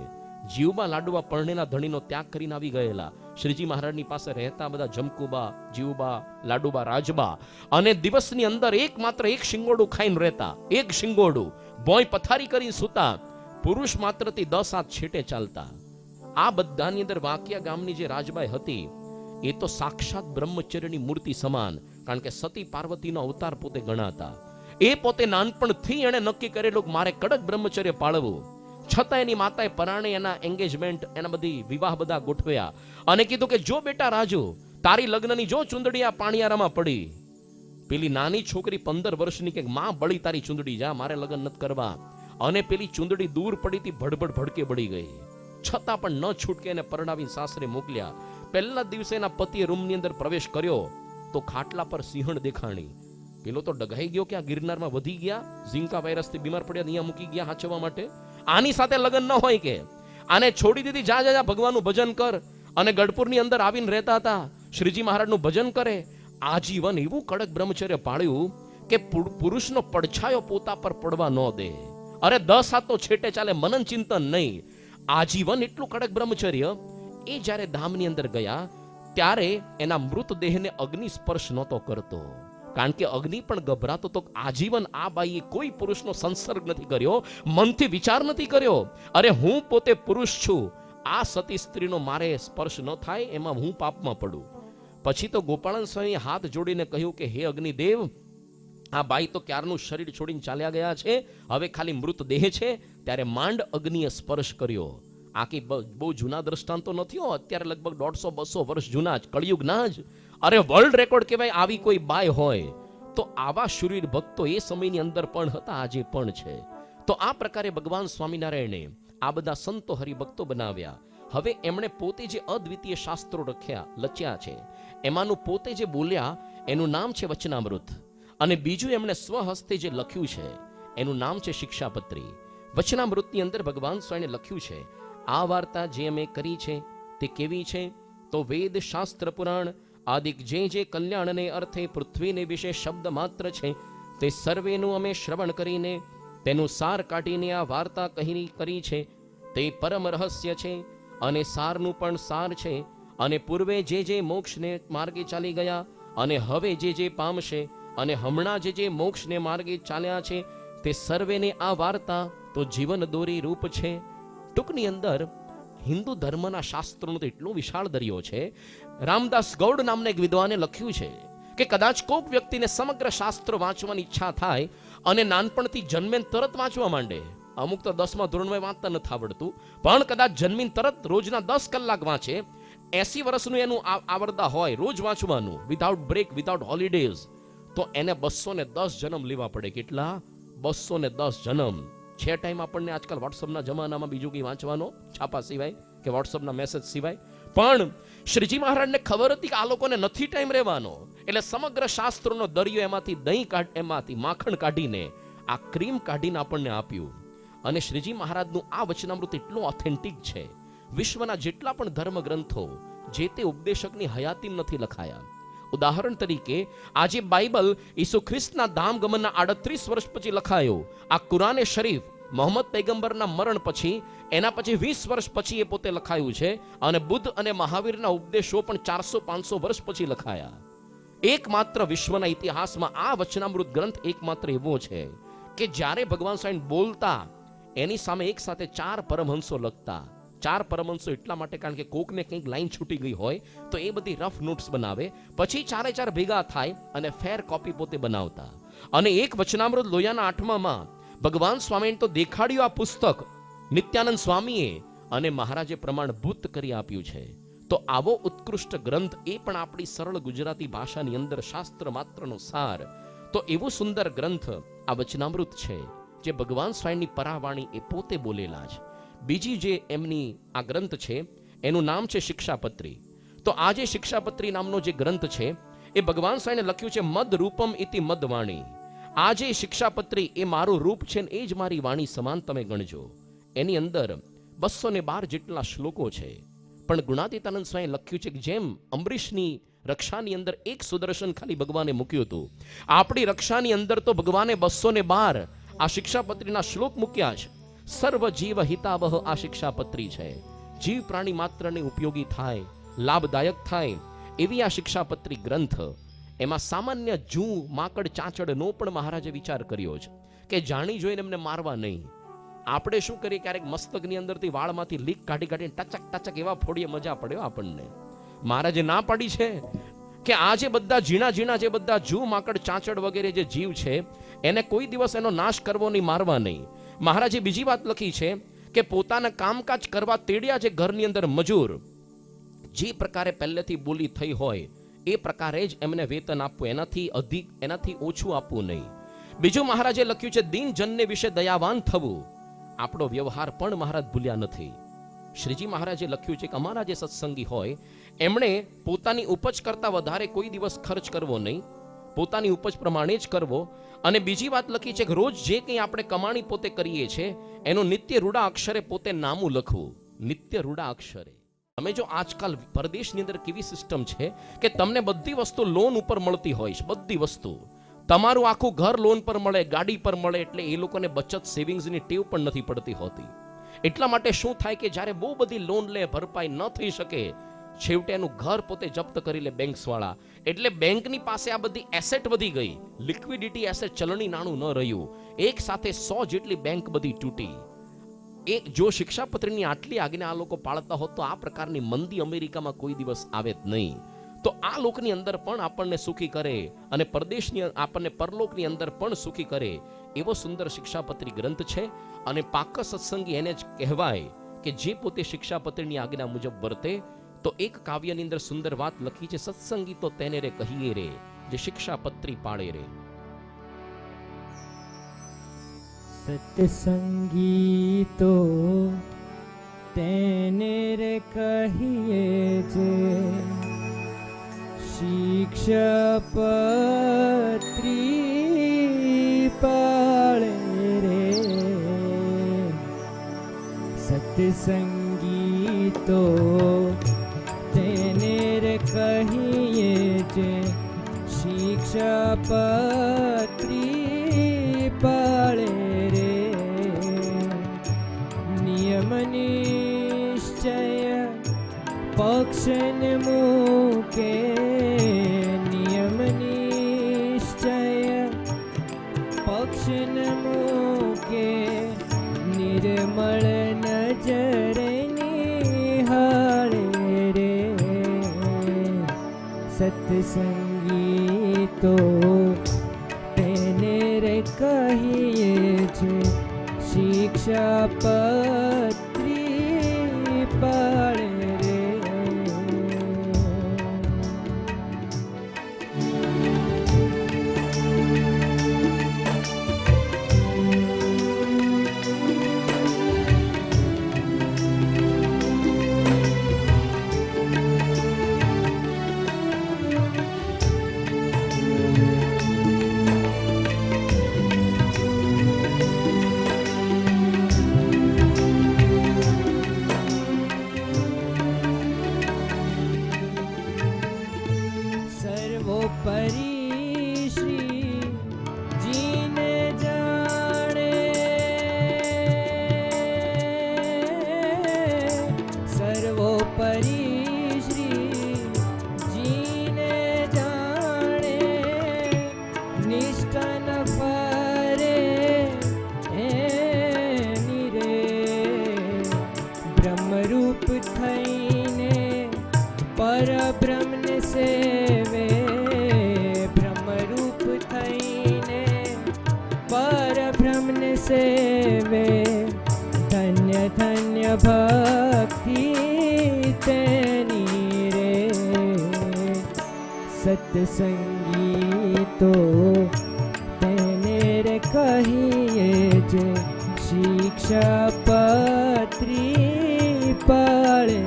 જીવુબા લાડુબા પરણેલા ધણીનો ત્યાગ કરીને આવી ગયેલા. શ્રીજી મહારાજની પાસે રહેતા બધા જમકુબા, જીવુબા, લાડુબા, રાજબા, અને દિવસની અંદર એકમાત્ર એક શિંગોડું ખાઈને રહેતા, એક શિંગોડું, ભોંય પથારી કરીને સૂતા. પુરુષ માત્રથી 10 હાથ છેટે ચાલતા. આ બધાની અંદર વાંકિયા ગામની જે રાજબાઈ હતી એ તો સાક્ષાત બ્રહ્મચર્યની મૂર્તિ સમાન, કારણ કે સતી પાર્વતીનો અવતાર પોતે ગણાતા. એ પોતે નાનપણથી એણે નક્કી કરેલું કે મારે કડક બ્રહ્મચર્ય પાળવું. છતાં એની માતાએ પરાણે એના એંગેજમેન્ટ, એના બધી વિવાહ બધા ગોઠવ્યા અને કીધું કે જો બેટા રાજુ, તારી લગ્નની જો ચુંદડી આ પાણીયારામાં પડી, પેલી નાની છોકરી 15 વર્ષની કે માં બળી તારી ચુંદડી, જા મારે લગ્ન નથી કરવા. અને પેલી ચુંદડી દૂર પડીથી ભડભડ ભડકે બળી ગઈ. છતાં પણ ન છૂટકે એને પરણાવીને સાસરે મોકલ્યા. પહેલા દિવસે એના પતિએ રૂમની અંદર પ્રવેશ કર્યો તો ખાટલા પર સિંહણ દેખાણી. પેલો તો ડઘાઈ ગયો કે આ ગિરનારમાં વધી ગયા, ઝીંકા વાયરસથી બીમાર પડ્યા, અહીંયા મૂકી ગયા હાચવવા માટે. આની સાથે લગ્ન ન હોય કે આને છોડી દીધી, જા ભગવાનનું ભજન કર. અને ગઢપુરની અંદર આવીને રહેતા હતા, શ્રીજી મહારાજનું ભજન કરે. આજીવન એવું કડક બ્રહ્મચર્ય પાળ્યું કે પુરુષનો પડછાયો પોતા પર પડવા ન દે. અરે 10 હાથ તો છેટે ચાલે, મનન ચિંતન નહીં. આજીવન એટલું કડક બ્રહ્મચર્ય. એ જ્યારે ધામની અંદર ગયા ત્યારે એના મૃતદેહને અગ્નિ સ્પર્શ નહોતો કરતો, કારણ કે અગ્નિ પણ ગભરાતો તો. આજીવન આ બાઈએ કોઈ પુરુષનો સંસર્ગ નથી કર્યો, મનથી વિચાર નથી કર્યો, અરે હું પોતે પુરુષ છું, આ સતી સ્ત્રીનો મારે સ્પર્શ ન થાય, એમાં હું પાપમાં પડું. પછી તો ગોપાળન સ્વામી હાથ જોડીને કહ્યું કે હે અગ્નિદેવ, આ બાઈ તો ક્યારનું શરીર છોડીને ચાલ્યા ગયા છે, હવે ખાલી મૃતદેહ છે. ત્યારે માંડ અગ્નિએ સ્પર્શ કર્યો આ કે બહુ જૂના દ્રષ્ટાંતો નથી હો, અત્યારે લગભગ 150-200 વર્ષ જૂના જ, કળિયુગના જ. અરે વર્લ્ડ રેકોર્ડ કહેવાય આવી કોઈ બાય હોય તો. આવા શૂરીર ભક્તો એ સમયની અંદર પણ હતા, આજે પણ છે. તો આ પ્રકારે ભગવાન સ્વામિનારાયણે આ બધા સંતો હરિભક્તો બનાવ્યા. હવે એમણે પોતે જે અદ્વિતીય શાસ્ત્રો લચ્યા છે, એમાંનું પોતે જે બોલ્યા એનું નામ છે વચનામૃત, અને બીજું એમણે સ્વહસ્તે જે લખ્યું છે એનું નામ છે શિક્ષાપત્રી. વચનામૃતની અંદર ભગવાન સ્વામીએ લખ્યું છે, આ વાર્તા જે અમે કરી છે તે કેવી છે? તો વેદ શાસ્ત્ર પુરાણ આદિક જે કલ્યાણને અર્થે પૃથ્વીને વિશે શબ્દ માત્ર છે તે સર્વેનું અમે શ્રવણ કરીને તેનું સાર કાઢીને આ વાર્તા કરી છે. તે પરમ રહસ્ય છે અને સારનું પણ સાર છે. અને પૂર્વે જે મોક્ષને માર્ગે ચાલી ગયા અને હવે જે પામશે અને હમણાં જે મોક્ષને માર્ગે ચાલ્યા છે તે સર્વેને આ વાર્તા તો જીવન દોરી રૂપ છે. ટૂંકની અંદર હિન્દુ ધર્મના શાસ્ત્રોનો તો એટલો વિશાળ દરિયો છે. રામદાસ ગૌડ નામના એક વિદ્વાને લખ્યું છે કે કદાચ કોઈક વ્યક્તિને સમગ્ર શાસ્ત્રો વાંચવાની ઈચ્છા થાય અને નાનપણથી જન્મેન તરત વાંચવા માંડે. અમુક તો 10મા ધોરણમાં વાંચતા નથી આવડતું, પણ કદાચ જન્મીન તરત રોજના 10 કલાક વાંચે, 80 વર્ષનું એનું આવડતા હોય રોજ વાંચવાનું, વિધાઉટ બ્રેક, વિધાઉટ હોલિડેઝ, તો એને 210 જન્મ લેવા પડે. કેટલા? 210 જન્મ. છે ટાઈમ આપણને આજકાલ વોટ્સઅપના જમાનામાં બીજું કંઈ વાંચવાનો, છાપા સિવાય કે વોટ્સઅપના મેસેજ સિવાય? પણ શ્રીજી મહારાજને ખબર હતી કે આ લોકોને નથી ટાઈમ રહેવાનો, એટલે સમગ્ર શાસ્ત્રોનો દરિયો એમાંથી માખણ કાઢીને આ ક્રીમ કાઢીને આપણને આપ્યું. અને શ્રીજી મહારાજનું આ વચનામૃત એટલું ઓથેન્ટિક છે, વિશ્વના જેટલા પણ ધર્મ ગ્રંથો જે તે ઉપદેશકની હયાતીમ નથી લખાયા. ઉદાહરણ તરીકે આજે બાઇબલ ઈસુ ખ્રિસ્તના ધામ ગમનના 38 વર્ષ પછી લખાયો. આ કુરાને શરીફ મોહમ્મદ પૈગંબરના મરણ પછી, એના પછી 20 વર્ષ પછી એ પોતે લખાયું છે. અને બુદ્ધ અને મહાવીરના ઉપદેશો પણ 400-500 વર્ષ પછી લખાયા. એકમાત્ર વિશ્વના ઇતિહાસમાં આ વચનામૃત ગ્રંથ એકમાત્ર એવો છે કે જ્યારે ભગવાન સ્વામી બોલતા એની સામે એક સાથે 4 પરમહંસો લખતા. 4 પરમહંસો એટલા માટે કારણ કે કોકને કંઈક લાઈન છૂટી ગઈ હોય તો એ બધી રફ નોટ્સ બનાવે, પછી 4 ભેગા થાય અને ફેર કોપી પોતે બનાવતા. અને એક વચનામૃત લોયાના 8મામાં ભગવાન સ્વામીને તો દેખાડ્યું આ પુસ્તક નિત્યાનંદ સ્વામીએ, અને મહારાજે પ્રમાણભૂત કરી આપ્યું છે. તો આવો ઉત્કૃષ્ટ ગ્રંથ, એ પણ આપણી સરળ ગુજરાતી ભાષાની અંદર શાસ્ત્ર માત્રનો સાર. તો એવો સુંદર ગ્રંથ આ વચનામૃત છે, જે ભગવાન સ્વામીની પરાવાણી એ પોતે બોલેલા છે. બીજી જે એમની આ ગ્રંથ છે એનું નામ છે શિક્ષાપત્રી. તો આ જે શિક્ષાપત્રી નામનો જે ગ્રંથ છે એ ભગવાન સ્વામીએ લખ્યું છે મદ રૂપમ ઇતિ મદ વાણી. આ જે શિક્ષાપત્રી એ મારું રૂપ છે ને એ જ મારી વાણી સમાન તમે ગણજો. એની અંદર 212 જેટલા શ્લોકો છે. પણ ગુણાતીતાનંદ સ્વામીએ લખ્યું છે કે જેમ અંબરીશની રક્ષાની અંદર એક સુદર્શન ખાલી ભગવાને મૂક્યું હતું, આપણી રક્ષાની અંદર તો ભગવાને 212 આ શિક્ષાપત્રીના શ્લોક મૂક્યા છે. સર્વ જીવ હિતાવહ આ શિક્ષાપત્રી છે. જીવ પ્રાણી માત્રને ઉપયોગી થાય, લાભદાયક થાય એવી આ શિક્ષાપત્રી ગ્રંથ. એમાં સામાન્ય જૂ, માકડ, ચાંચડનો પણ મહારાજે વિચાર કર્યો છે કે જાણી જોઈને એમને મારવા નહીં. આપણે શું કરીએ, ક્યારેક મસ્તકની અંદરથી વાળમાંથી લીક કાઢીને ટચક ટચક એવા ફોડીએ, મજા પડ્યો આપણને. મહારાજે ના પાડી છે કે આ જે બધા ઝીણા જે બધા જૂ, માકડ, ચાંચડ વગેરે જે જીવ છે એને કોઈ દિવસ એનો નાશ કરવો નહીં, મારવા નહીં. મહારાજે બીજી વાત લખી છે કે પોતાના કામકાજ કરવા તેડ્યા જે ઘરની અંદર મજૂર, જે પ્રકારે પહેલેથી બોલી થઈ હોય એ પ્રકારે જ એમને વેતન આપવું, એનાથી અધિક, એનાથી ઓછું આપવું નહીં. બીજું મહારાજે લખ્યું છે દીનજનને વિશે દયાવાન થવું. આપણો વ્યવહાર પણ મહારાજ ભૂલ્યા નથી. શ્રીજી મહારાજે લખ્યું છે કે અમારા જે સત્સંગી હોય એમણે પોતાની ઉપજ કરતા વધારે કોઈ દિવસ ખર્ચ કરવો નહીં, પોતાની ઉપજ પ્રમાણે જ કરવો. અને બીજી વાત લખી છે કે રોજ જે કંઈ આપણે કમાણી પોતે કરીએ છીએ એનું નિત્ય રૂડા અક્ષરે પોતે નામું લખવું, નિત્ય રૂડા અક્ષરે. તમે જો આજકાલ પરદેશની અંદર કેવી સિસ્ટમ છે કે તમને બધી વસ્તુ લોન ઉપર મળતી હોય છે, બધી વસ્તુ. તમારું આખું ઘર લોન પર મળે, ગાડી પર મળે, એટલે એ લોકોને બચત સેવિંગ્સની ટેવ પણ નથી પડતી હોતી. એટલા માટે શું થાય કે જ્યારે બહુ બધી લોન લે, ભરપાઈ ન થઈ શકે, છેવટે એનું ઘર પોતે જપ્ત કરી લે બેંક્સ વાળા. એટલે બેંકની પાસે આ બધી એસેટ વધી ગઈ, લિક્વિડિટી એસેટ, ચલણી નાણું ન રહ્યું. એક સાથે 100 જેટલી બેંક બધી તૂટી. એ જો શિક્ષાપત્રીની આટલી આજ્ઞા આ લોકો પાળતા હોત તો આ પ્રકારની મંદી અમેરિકામાં કોઈ દિવસ આવે જ નહીં. તો આ લોકની અંદર પણ આપણને સુખી કરે અને પરદેશની આપણને પરલોકની અંદર પણ સુખી કરે એવો સુંદર શિક્ષાપત્રી ગ્રંથ છે. અને પાક સત્સંગી એને જ કહેવાય કે જે પોતે શિક્ષાપત્રીની આજ્ઞા મુજબ વર્તે તો એક કાવ્યની અંદર સુંદર વાત લખી છે, સત્સંગી તો તેને રે કહીએ રે જે શિક્ષાપત્રી પાળે રે. સત્સંગી તો તેને રે કહીએ જે શિક્ષાપત્રી પાળે રે. સત્સંગી તો તેને રે કહીએ જે શિક્ષાપત્રી પાળે રે. નિયમ નિશ્ચય પક્ષને મૂકે, નિયમ નિશ્ચય પક્ષને મૂકે, નિર્મળ નજરે નિહાળે રે. સત્સંગી તો તેને રે કહીએ છે શિક્ષાપત્રી પાળે રે. સર્વોપરી શ્રી જીને જાણે, સર્વોપરી શ્રી જીને જાણે, નિષ્ઠા ન ફરે એની રે. બ્રહ્મરૂપ થઈને પરબ્રહ્મને સેવે, બ્રહ્મરૂપ થઈને પરબ્રહ્મને સેવે, ધન્ય ધન્ય ભક્તિ તેની રે. સત્સંગી તો તેને રે કહીએ જે શિક્ષાપત્રી પાળે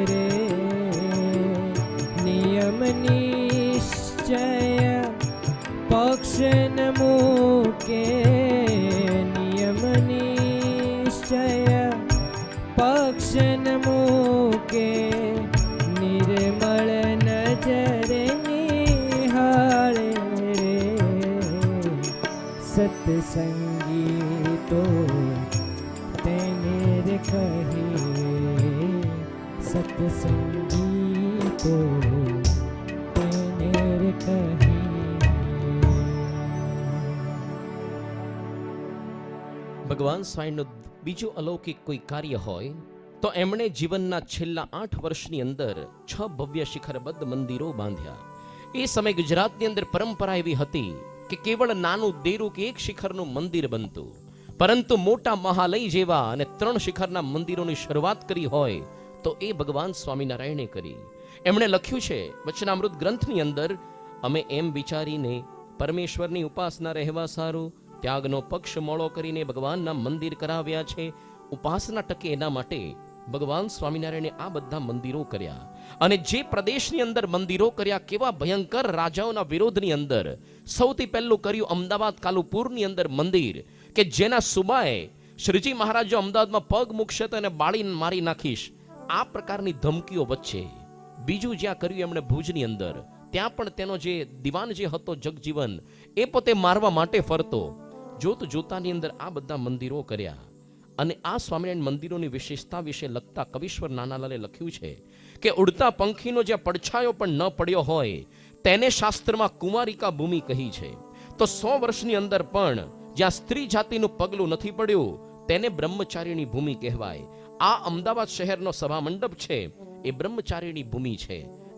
રે. નિયમ નિશ્ચય પક્ષ ન મૂકે, નિયમ નિશ્ચય પક્ષ ન મૂકે, નિર્મળ નજરે નિહાળે રે. સત્સંગી તો તેને રે કહીએ, સત્સંગી તો તેને રે કહીએ. ભગવાન સ્વામીનું બીજું અલૌકિક કોઈ કાર્ય હોય તો એમણે જીવનના છેલ્લા 8 વર્ષની અંદર 6 ભવ્ય શિખરબદ્ધ મંદિરો બાંધ્યા. એ સમય ગુજરાતની અંદર પરંપરા એવી હતી કે કેવળ નાનું દેરું કે એક શિખરનું મંદિર બનતું, પરંતુ મોટા મહાલય જેવા અને 3 શિખરના મંદિરોની શરૂઆત કરી હોય તો એ ભગવાન સ્વામિનારાયણે કરી. એમણે લખ્યું છે વચનામૃત ગ્રંથની અંદર, અમે એમ વિચારીને પરમેશ્વરની ઉપાસના રહેવા સારું ત્યાગનો પક્ષ મોળો કરીને ભગવાનના મંદિર કરાવ્યા છે. ઉપાસના ટકે એના માટે ભગવાન સ્વામિનારાયણે આ બધા મંદિરો કર્યા. અને જે પ્રદેશની અંદર મંદિરો કર્યા, કેવા ભયંકર રાજાઓના વિરોધની અંદર સૌથી પહેલું કર્યું અમદાવાદ કાલુપુરની અંદર મંદિર, કે જેના સુબાએ શ્રીજી મહારાજ અમદાવાદમાં પગ મૂકશે તો એને બાળી મારી નાખીશ, આ પ્રકારની ધમકીઓ વચ્ચે. બીજું જ્યાં કર્યું એમણે ભુજની અંદર, ત્યાં પણ તેનો જે દિવાન જે હતો જગજીવન, એ પોતે મારવા માટે ફરતો. જોત જોતાની અંદર આ બધા મંદિરો કર્યા. અને આ સ્વામિનારાયણ મંદિરોની વિશેષતા વિશે લખતા કવિશ્વર નાનાલાલે લખ્યું છે કે ઉડતા પંખીનો જ્યાં પડછાયો પણ ન પડ્યો હોય તેને શાસ્ત્રમાં કુમારિકા ભૂમિ કહી છે. તો 100 વર્ષની અંદર પણ જ્યાં સ્ત્રી જાતિનું પગલું નથી પડ્યું તેને બ્રહ્મચારીણી ભૂમિ કહેવાય. આ અમદાવાદ શહેરનો સભા મંડપ છે એ બ્રહ્મચારીણી ભૂમિ છે.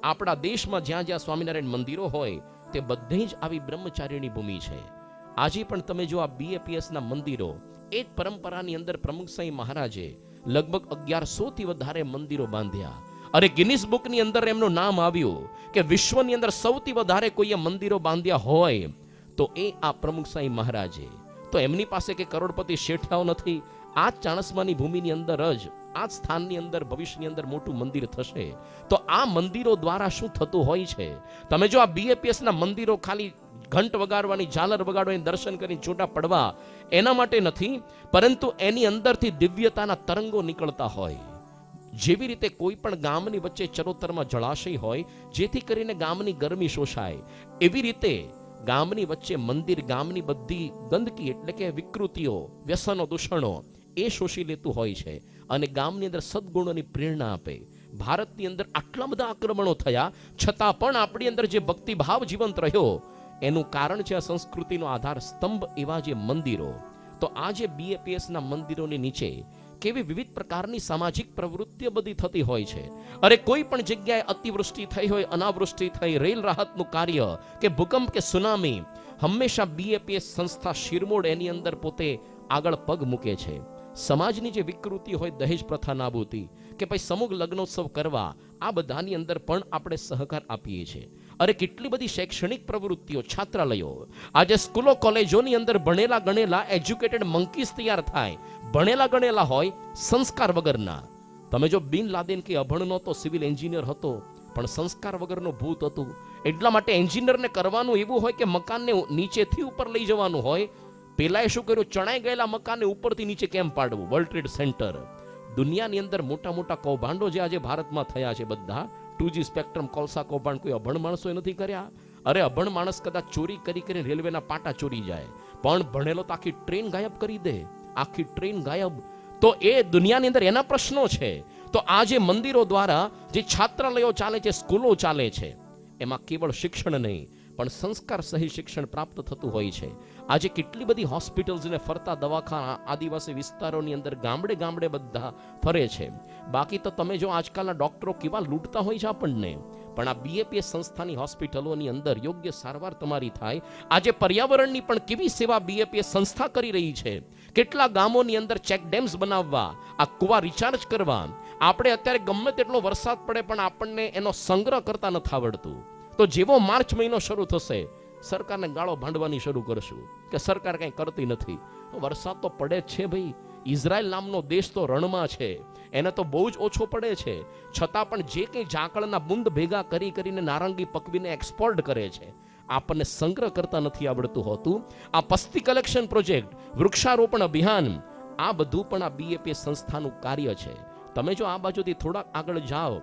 આપણા દેશમાં જ્યાં જ્યાં સ્વામિનારાયણ મંદિરો હોય તે બધે જ આવી બ્રહ્મચારીણી ભૂમિ છે. આજે પણ તમે જો આ BAPS ના મંદિરો, એ જ પરંપરાની અંદર પ્રમુખ સાંઈ મહારાજે લગભગ 1100 થી વધારે મંદિરો બાંધ્યા. અરે ગિનિસ બુકની અંદર એમનું નામ આવ્યું કે વિશ્વની અંદર સૌથી વધારે કોઈએ મંદિરો બાંધ્યા હોય તો એ આ પ્રમુખ સાંઈ મહારાજે. તો એમની પાસે કે કરોડપતિ શેઠિયાઓ નથી. આ જ ચાણસ્માની ભૂમિની અંદર જ આ જ સ્થાનની અંદર ભવિષ્યની અંદર મોટું મંદિર થશે. તો આ મંદિરો દ્વારા શું થતું હોય છે, તમે જો આ BAPS ના મંદિરો ખાલી ઘંટ વગાડવાની, ઝાલર વગાડવાની, દર્શન કરી છૂટા પડવા એના માટે નથી, પરંતુ એની અંદરથી દિવ્યતાના તરંગો નીકળતા હોય. જેવી રીતે કોઈ પણ ગામની વચ્ચે ચરોતરમાં જળાશય હોય જેથી કરીને ગામની ગરમી શોષાય, એવી રીતે ગામની વચ્ચે મંદિર ગામની બધી ગંદકી એટલે કે વિકૃતિઓ, વ્યસનો, દૂષણો એ શોષી લેતું હોય છે અને ગામની અંદર સદગુણોની પ્રેરણા આપે. ભારતની અંદર આટલા બધા આક્રમણો થયા છતાં પણ આપણી અંદર જે ભક્તિભાવ જીવંત રહ્યો એનું કારણ છે આ સંસ્કૃતિનો આધાર સ્તંભ એવા જે મંદિરો. તો આ જે BAPS ના મંદિરોની નીચે કેવી વિવિધ પ્રકારની સામાજિક પ્રવૃત્તિઓ બધી થતી હોય છે. અરે કોઈ પણ જગ્યાએ અતિવૃષ્ટિ થઈ હોય, અનાવૃષ્ટિ થઈ, રેલ રાહતનું કાર્ય કે ભૂકંપ કે સુનામી, હંમેશા BAPS સંસ્થા શિરમોડ એની અંદર પોતે આગળ પગ મૂકે છે. સમાજની જે વિકૃતિ હોય, દહેજ પ્રથા નાબૂદી કે ભાઈ સમૂહ લગ્નોત્સવ કરવા, આ બધાની અંદર પણ આપણે સહકાર આપીએ છીએ. અરે કેટલી બધી શૈક્ષણિક પ્રવૃત્તિઓ, છાત્રાલયો, આજે સ્કૂલો કોલેજોની અંદર ભણેલા ગણેલા એજ્યુકેટેડ મંકીસ તૈયાર થાય, ભણેલા ગણેલા હોય સંસ્કાર વગરના. તમે જો બિન લાદેન કે અભણનો તો સિવિલ એન્જિનિયર હતો પણ સંસ્કાર વગરનો ભૂત હતું. એટલા માટે એન્જિનિયરને કરવાનું એવું હોય કે મકાનને નીચેથી ઉપર લઈ જવાનું હોય. પેલાએ શું કર્યું, ચણાઈ ગયેલા મકાનને ઉપરથી નીચે કેમ પાડવું? World trade centre. દુનિયાની અંદર મોટા મોટા કૌભાંડો જે આજે ભારતમાં થયા છે બધા 2G સ્પેક્ટ્રમ, કોલસા કૌભાંડ કોઈ અભણ માણસોએ નથી કર્યા. અરે અભણ માણસ કદાચ ચોરી કરી કરીને રેલવેના પાટા ચોરી જાય, પણ ભણેલો તો આખી ટ્રેન ગાયબ કરી દે, આખી ટ્રેન ગાયબ. તો એ દુનિયાની અંદર એના પ્રશ્નો છે. તો આ જે મંદિરો દ્વારા જે છાત્રાલયો ચાલે છે, સ્કૂલો ચાલે છે, એમાં કેવળ શિક્ષણ નહીં પણ સંસ્કાર સહિત શિક્ષણ પ્રાપ્ત થતું હોય છે. આજે કેટલી બધી હોસ્પિટલ્સ ને ફરતા દવાખાના આદિવાસી વિસ્તારોની અંદર ગામડે ગામડે બધા ફરે છે. બાકી તો તમે જો આજકાલના ડોક્ટરો કેવા લૂંટતા હોય છે આપણને, પણ આ BAPS સંસ્થાની હોસ્પિટલોની અંદર યોગ્ય સારવાર તમારી થાય. આજે પર્યાવરણની પણ કેવી સેવા BAPS સંસ્થા કરી રહી છે. કેટલા ગામોની અંદર ચેક ડેમ્સ બનાવવા, આ કુવા રિચાર્જ કરવા. આપણે અત્યારે ગમે તેટલો વરસાદ પડે પણ આપણને એનો સંગ્રહ કરતા નથી આવડતું. તો જેવો માર્ચ મહિનો શરૂ થશે, સરકારને ગાળો ભાંડવાની શરૂ કરશું કે સરકાર કંઈ કરતી નથી. વરસાદ તો પડે જ છે ભાઈ. ઇઝરાયલ નામનો દેશ તો રણમાં છે, એને તો બહુ જ ઓછો પડે છે, છતાં પણ જે કંઈ ઝાકળના બુંદ ભેગા કરી કરીને નારંગી પકવીને એક્સપોર્ટ કરે છે. આપણને સંગ્રહ કરતા નથી આવડતું હોતું. આ પસ્તી કલેક્શન પ્રોજેક્ટ, વૃક્ષારોપણ અભિયાન, આ બધું પણ આ BAPS સંસ્થાનું કાર્ય છે. તમે જો આ બાજુથી થોડાક આગળ જાઓ,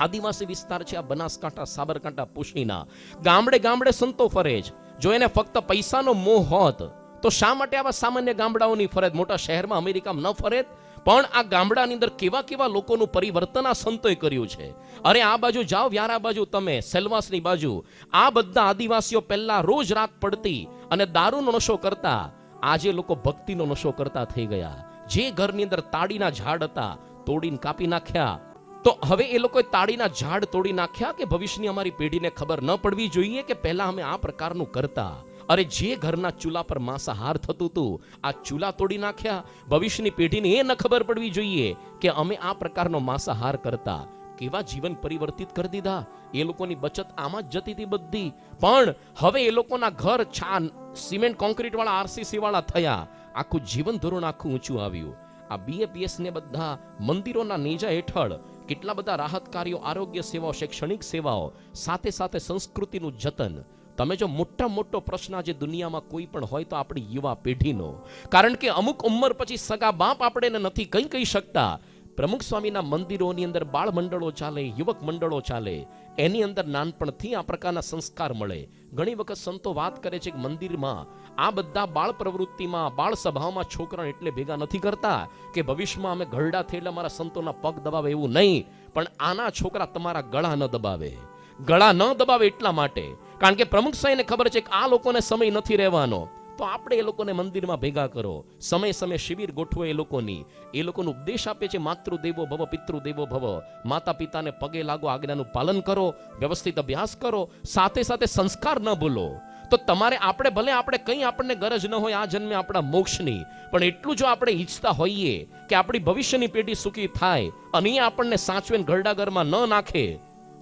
આદિવાસી વિસ્તાર છે, આ બનાસકાંઠા, સાબરકાંઠા, પુશીના, ગામડે ગામડે સંતો ફરે છે. જો એને ફક્ત પૈસાનો મોહ હોત તો શા માટે આવા સામાન્ય ગામડાઓની ફરજ? મોટા શહેરમાં, અમેરિકામાં ન ફરે? પણ આ ગામડાની અંદર કેવા કેવા લોકોનું પરિવર્તન આ સંતોએ કર્યું છે. અરે આ બાજુ જાઓ, વ્યારા બાજુ, તમે સેલવાસની બાજુ, આ બધા આદિવાસીઓ પહેલા રોજ રાત પડતી અને દારૂનો નશો કરતા, આજે લોકો ભક્તિનો નશો કરતા થઈ ગયા. જે ઘરની અંદર તાડીના ઝાડ હતા તોડીને કાપી નાખ્યા. તો હવે એ લોકોએ તાળીના ઝાડ તોડી નાખ્યા કે ભવિષ્યની અમારી પેઢીને ખબર ન પડવી જોઈએ કે પહેલા અમે આ પ્રકારનું કરતા. અરે જે ઘરના ચૂલા પર માંસાહાર થતું હતું, આ ચૂલા તોડી નાખ્યા. ભવિષ્યની પેઢીને એ ન ખબર પડવી જોઈએ કે અમે આ પ્રકારનો માંસાહાર કરતા. કેવા જીવન પરિવર્તિત કરી દીધા. એ લોકોની બચત આમાં જ જતી હતી બધી. પણ હવે એ લોકોના ઘર છાન સિમેન્ટ કોન્ક્રીટ વાળા, RCC વાળા થયા. આખું જીવન ધોરણ આખું ઊંચું આવ્યું. આ BAPS ને બધા મંદિરોના નેજા હેઠળ કેટલા બધા રાહત કાર્યો, આરોગ્ય સેવાઓ, શૈક્ષણિક સેવાઓ, સાથે સાથે સંસ્કૃતિનું જતન. તમે જો મોટો પ્રશ્ન આજે દુનિયામાં કોઈ પણ હોય તો આપણી યુવા પેઢીનો. કારણ કે અમુક ઉંમર પછી સગા બાપ આપણે નથી કંઈ કહી શકતા. પ્રમુખ સ્વામીના મંદિરોની અંદર બાળ મંડળો ચાલે, યુવક મંડળો ચાલે, એની અંદર નાનપણથી આ પ્રકારના સંસ્કાર મળે. ઘણી વખત સંતો વાત કરે છે કે મંદિરમાં આ બધા બાળ પ્રવૃત્તિમાં, બાળ સભાઓમાં છોકરાને એટલે ભેગા નથી કરતા કે ભવિષ્યમાં અમે ઘરડા થઈ એટલે મારા સંતોના પગ દબાવે, એવું નહીં. પણ આના છોકરા તમારા ગળા ન દબાવે. ગળા ન દબાવે એટલા માટે, કારણ કે પ્રમુખ સાહેબને ખબર છે કે આ લોકોને સમય નથી રહેવાનો. તો આપણે એ લોકોને મંદિરમાં ભેગા કરો, સમય સમય શિબિર ગોઠવો એ લોકોની. એ લોકોનો ઉપદેશ આપે છે માતૃદેવો ભવ, પિતૃદેવો ભવ. માતા પિતાને પગે લાગો, આજ્ઞાનું પાલન કરો, વ્યવસ્થિત અભ્યાસ કરો, સાથે સાથે સંસ્કાર ન ભૂલો. તો તમારે આપણે કંઈ આપણને ગરજ ન હોય આ જન્મે આપણા મોક્ષની, પણ એટલું જો આપણે ઈચ્છતા હોઈએ કે આપણી ભવિષ્યની પેઢી સુખી થાય અને એ આપણને સાચવીને ઘરડાઘરમાં ન નાખે,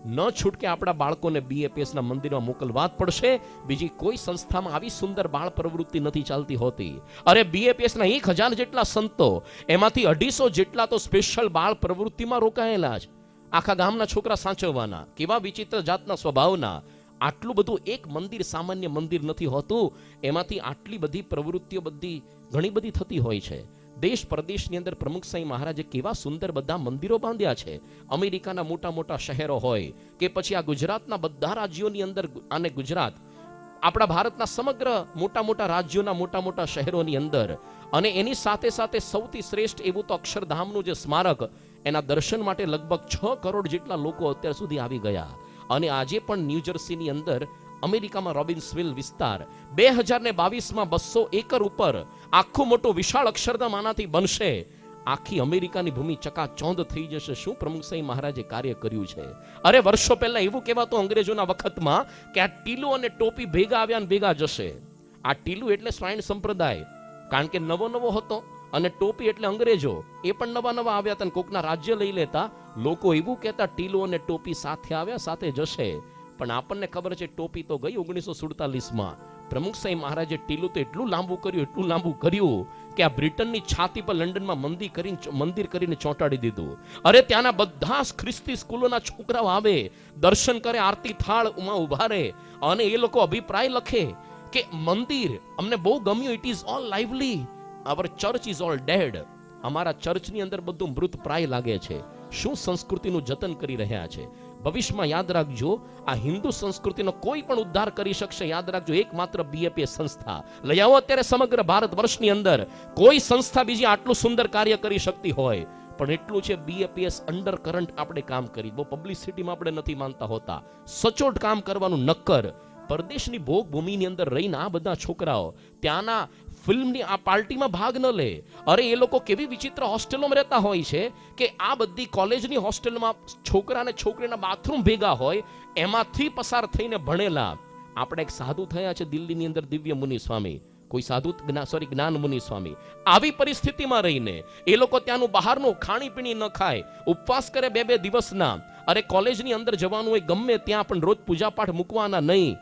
ન છૂટકે આપણા બાળકોને BAPSના મંદિરમાં મોકલવા જ પડશે. બીજી કોઈ સંસ્થામાં આવી સુંદર બાળ પ્રવૃત્તિ નથી ચાલતી હોતી. અરે BAPSના 1000 જેટલા સંતો, એમાંથી 250 જેટલા તો સ્પેશિયલ બાળ પ્રવૃત્તિમાં રોકાયેલા જ. આખા ગામના છોકરા સાચવવાના, કેવા વિચિત્ર જાતના સ્વભાવના. આટલું બધું એક મંદિર સામાન્ય મંદિર નથી હોતું, એમાંથી આટલી બધી પ્રવૃત્તિઓ ઘણી બધી થતી હોય છે. દેશ પરદેશની અંદર પ્રમુખ સાંઈ મહારાજે કેવા સુંદર બધા મંદિરો બાંધ્યા છે. અમેરિકાના મોટા મોટા શહેરો હોય કે પછી આ ગુજરાતના બધા રાજ્યોની અંદર, અને ગુજરાત આપણા ભારતના સમગ્ર મોટા મોટા રાજ્યોના મોટા મોટા શહેરોની અંદર, અને એની સાથે સાથે સૌથી શ્રેષ્ઠ એવું તો અક્ષરધામનું જે સ્મારક, એના દર્શન માટે લગભગ 6 કરોડ જેટલા લોકો અત્યાર સુધી આવી ગયા. અને આજે પણ ન્યૂજર્સીની અંદર, અમેરિકામાં રોબિન્સવિલ વિસ્તાર 2022માં 200 એકર ઉપર આખું મોટું વિશાળ અક્ષરધામ આનાથી બનશે. આખી અમેરિકાની ભૂમિ ચકાચોંધ થઈ જશે. શું પ્રમુખ સાંઈ મહારાજે કાર્ય કર્યું છે! અરે વર્ષો પહેલા એવું કહેવાતું અંગ્રેજોના વખતમાં કે આ ટીલું અને ટોપી ભેગા આવ્યા ને ભેગા જશે. આ ટીલું એટલે સ્વાયણ સંપ્રદાય, કારણ કે નવો હતો, અને ટોપી એટલે અંગ્રેજો, એ પણ નવા આવ્યા હતા, કોકના રાજ્ય લઈ લેતા. લોકો એવું કહેતા ટીલું અને ટોપી સાથે આવ્યા, સાથે જશે. પણ આપણને ખબર છે ટોપી તો ગઈ 1947માં. પ્રમુખ સાંઈ મહારાજે ટીલું તો એટલું લાંબુ કર્યું કે આ બ્રિટનની છાતી પર લંડનમાં મંદિર કરીને ચોંટાડી દીધું. અરે ત્યાંના બધા ખ્રિસ્તી સ્કૂલોના છોકરાઓ આવે, દર્શન કરે, આરતી થાળ ઉભા રહે, અને એ લોકો અભિપ્રાય લખે કે મંદિર અમને બહુ ગમ્યું, it is all lively, our church is all dead. અમારા ચર્ચની અંદર બધું મૃત પ્રાય લાગે છે. શું સંસ્કૃતિનું જતન કરી રહ્યા છે! ભવિષ્યમાં યાદ રાખજો, આ હિન્દુ સંસ્કૃતિનો કોઈ પણ ઉદ્ધાર કરી શકશે, યાદ રાખજો, એકમાત્ર BAPS સંસ્થા. લઈ આવો અત્યારે સમગ્ર ભારત વર્ષની અંદર કોઈ સંસ્થા બીજી આટલું સુંદર કાર્ય કરી શકતી હોય. પણ એટલું છે, BAPS અંડર કરંટ આપણે કામ કરી, બહુ પબ્લિસિટીમાં આપણે નથી માનતા હોતા, સચોટ કામ કરવાનું નક્કર. પરદેશની ભોગ ભૂમિની અંદર રહીને આ બધા છોકરાઓ ત્યાંના ફિલ્મની આ પાર્ટીમાં ભાગ ન લે. અરે એ લોકો કેવી વિચિત્ર હોસ્ટેલોમાં રહેતા હોય છે કે આ બધી કોલેજની હોસ્ટેલમાં છોકરા અને છોકરીના બાથરૂમ ભેગા હોય, એમાંથી પસાર થઈને ભણેલા. આપણે એક સાધુ થયા છે દિલ્હીની અંદર, દિવ્ય મુનિ સ્વામી, કોઈ સાધુ જ્ઞાન મુનિ સ્વામી. આવી પરિસ્થિતિમાં રહીને એ લોકો ત્યાંનું બહારનું ખાણીપીણી ન ખાય, ઉપવાસ કરે 2 દિવસના. અરે કોલેજની અંદર જવાનું હોય ગમે ત્યાં, પણ રોજ પૂજાપાઠ મૂકવાના નહીં.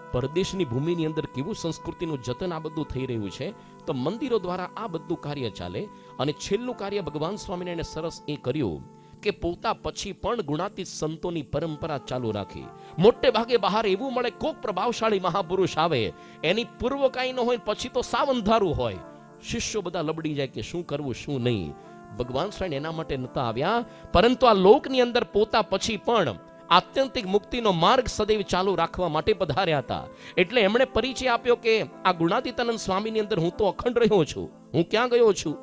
પરદેશની ભૂમિની અંદર કેવું સંસ્કૃતિનું જતન આ બધું થઈ રહ્યું છે. તો મંદિરો દ્વારા આ બધું કાર્ય ચાલે. અને છેલ્લું કાર્ય ભગવાન સ્વામિનારાયણે સરસ એ કર્યું કે પોતા પછી પણ ગુણાતીત સંતોની પરંપરા ચાલુ રાખી. મોટે ભાગે બહાર એવું મળે, કોક પ્રભાવશાળી મહાપુરુષ આવે, એની પૂર્વ કાંઈ ન હોય, પછી તો સાવ અંધારું હોય. શિષ્યો બધા લબડી જાય કે શું કરવું શું નહીં. ભગવાન સ્વામી એના માટે નતા આવ્યા, પરંતુ આ લોકની અંદર પોતા પછી પણ આત્યંતિક મુક્તિનો માર્ગ સદૈવ ચાલુ રાખવા માટે પધાર્યા હતા. એટલે એમણે પરિચય આપ્યો કે આ ગુણાતીતાનંદ સ્વામીની અંદર હું તો અખંડ રહ્યો છું, હું ક્યાં ગયો છું.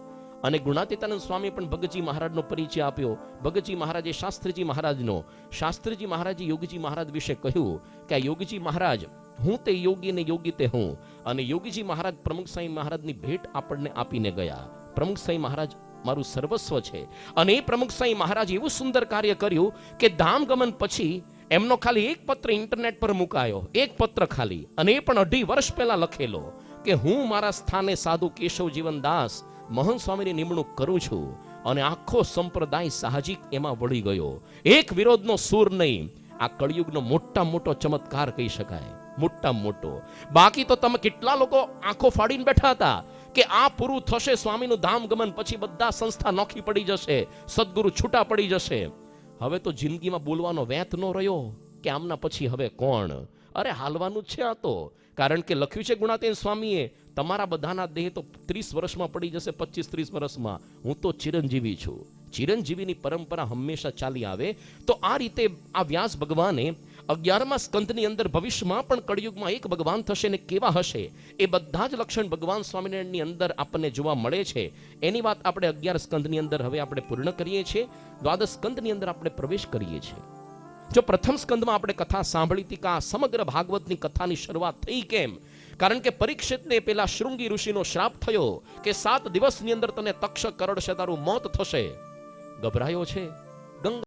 અને ગુણાતીતાનંદ સ્વામી પણ ભગતજી મહારાજનો પરિચય આપ્યો. ભગતજી મહારાજે શાસ્ત્રીજી મહારાજનો, શાસ્ત્રીજી મહારાજે યોગીજી મહારાજ વિશે કહ્યું કે આ યોગીજી મહારાજ, હું તે યોગી ને યોગી તે હું. અને યોગીજી મહારાજ પ્રમુખ સાંઈ મહારાજની ભેટ આપણને આપીને ગયા. પ્રમુખ સાંઈ મહારાજ મારું સર્વસ્વ છે. અને એ પ્રમુખ સાંઈ મહારાજ એવું સુંદર કાર્ય કર્યું કે ધામ ગમન પછી એમનો ખાલી એક પત્ર ઇન્ટરનેટ પર મુકાયો, એક પત્ર ખાલી, અને એ પણ 2.5 વર્ષ પહેલા લખેલો કે હું મારા સ્થાને સાધુ કેશવ જીવનદાસ મહંત સ્વામીની નિમણૂક કરું છું. અને આખો સંપ્રદાય સાહજિક એમાં વળી ગયો. એક વિરોધનો સૂર નહીં. આ કળિયુગનો મોટો ચમત્કાર કહી શકાય, મોટો. બાકી તો તમે કેટલા લોકો આંખો ફાડીને બેઠા હતા કે આ પૂરું થશે, સ્વામીનું ધામ ગમન પછી બધા સંસ્થા નોખી પડી જશે, સદગુરુ છૂટા પડી જશે. હવે તો જિંદગીમાં બોલવાનો વેત ન રહ્યો કે આમના પછી હવે કોણ. અરે હાલવાનું જ છે આ તો. કારણ કે લખ્યું છે ગુણાતીતાનંદ સ્વામીએ, તમારા બધાના દેહ તો 30 વર્ષમાં પડી જશે, 25-30 વર્ષમાં. હું તો ચિરંજીવી છું. ચિરંજીવીની પરંપરા હંમેશા ચાલી આવે. તો આ રીતે આ વ્યાસ ભગવાને 11મા સ્કંદની અંદર ભવિષ્યમાં પણ કળિયુગમાં એક ભગવાન થશે ને કેવા હશે એ બધા જ લક્ષણ ભગવાન સ્વામિનારાયણની અંદર આપણને જોવા મળે છે. એની વાત આપણે 11 સ્કંદની અંદર હવે આપણે પૂર્ણ કરીએ છીએ. 12 સ્કંદની અંદર આપણે પ્રવેશ કરીએ છીએ. જો પ્રથમ સ્કંદમાં આપણે કથા સાંભળી હતી કે આ સમગ્ર ભાગવતની કથાની શરૂઆત થઈ કેમ, કારણ કે પરીક્ષિતને પેલા શૃંગી ઋષિનો શ્રાપ થયો કે 7 દિવસની અંદર તને તક્ષક કરડશે, તારું મોત થશે. ગભરાયો છે. ગંગા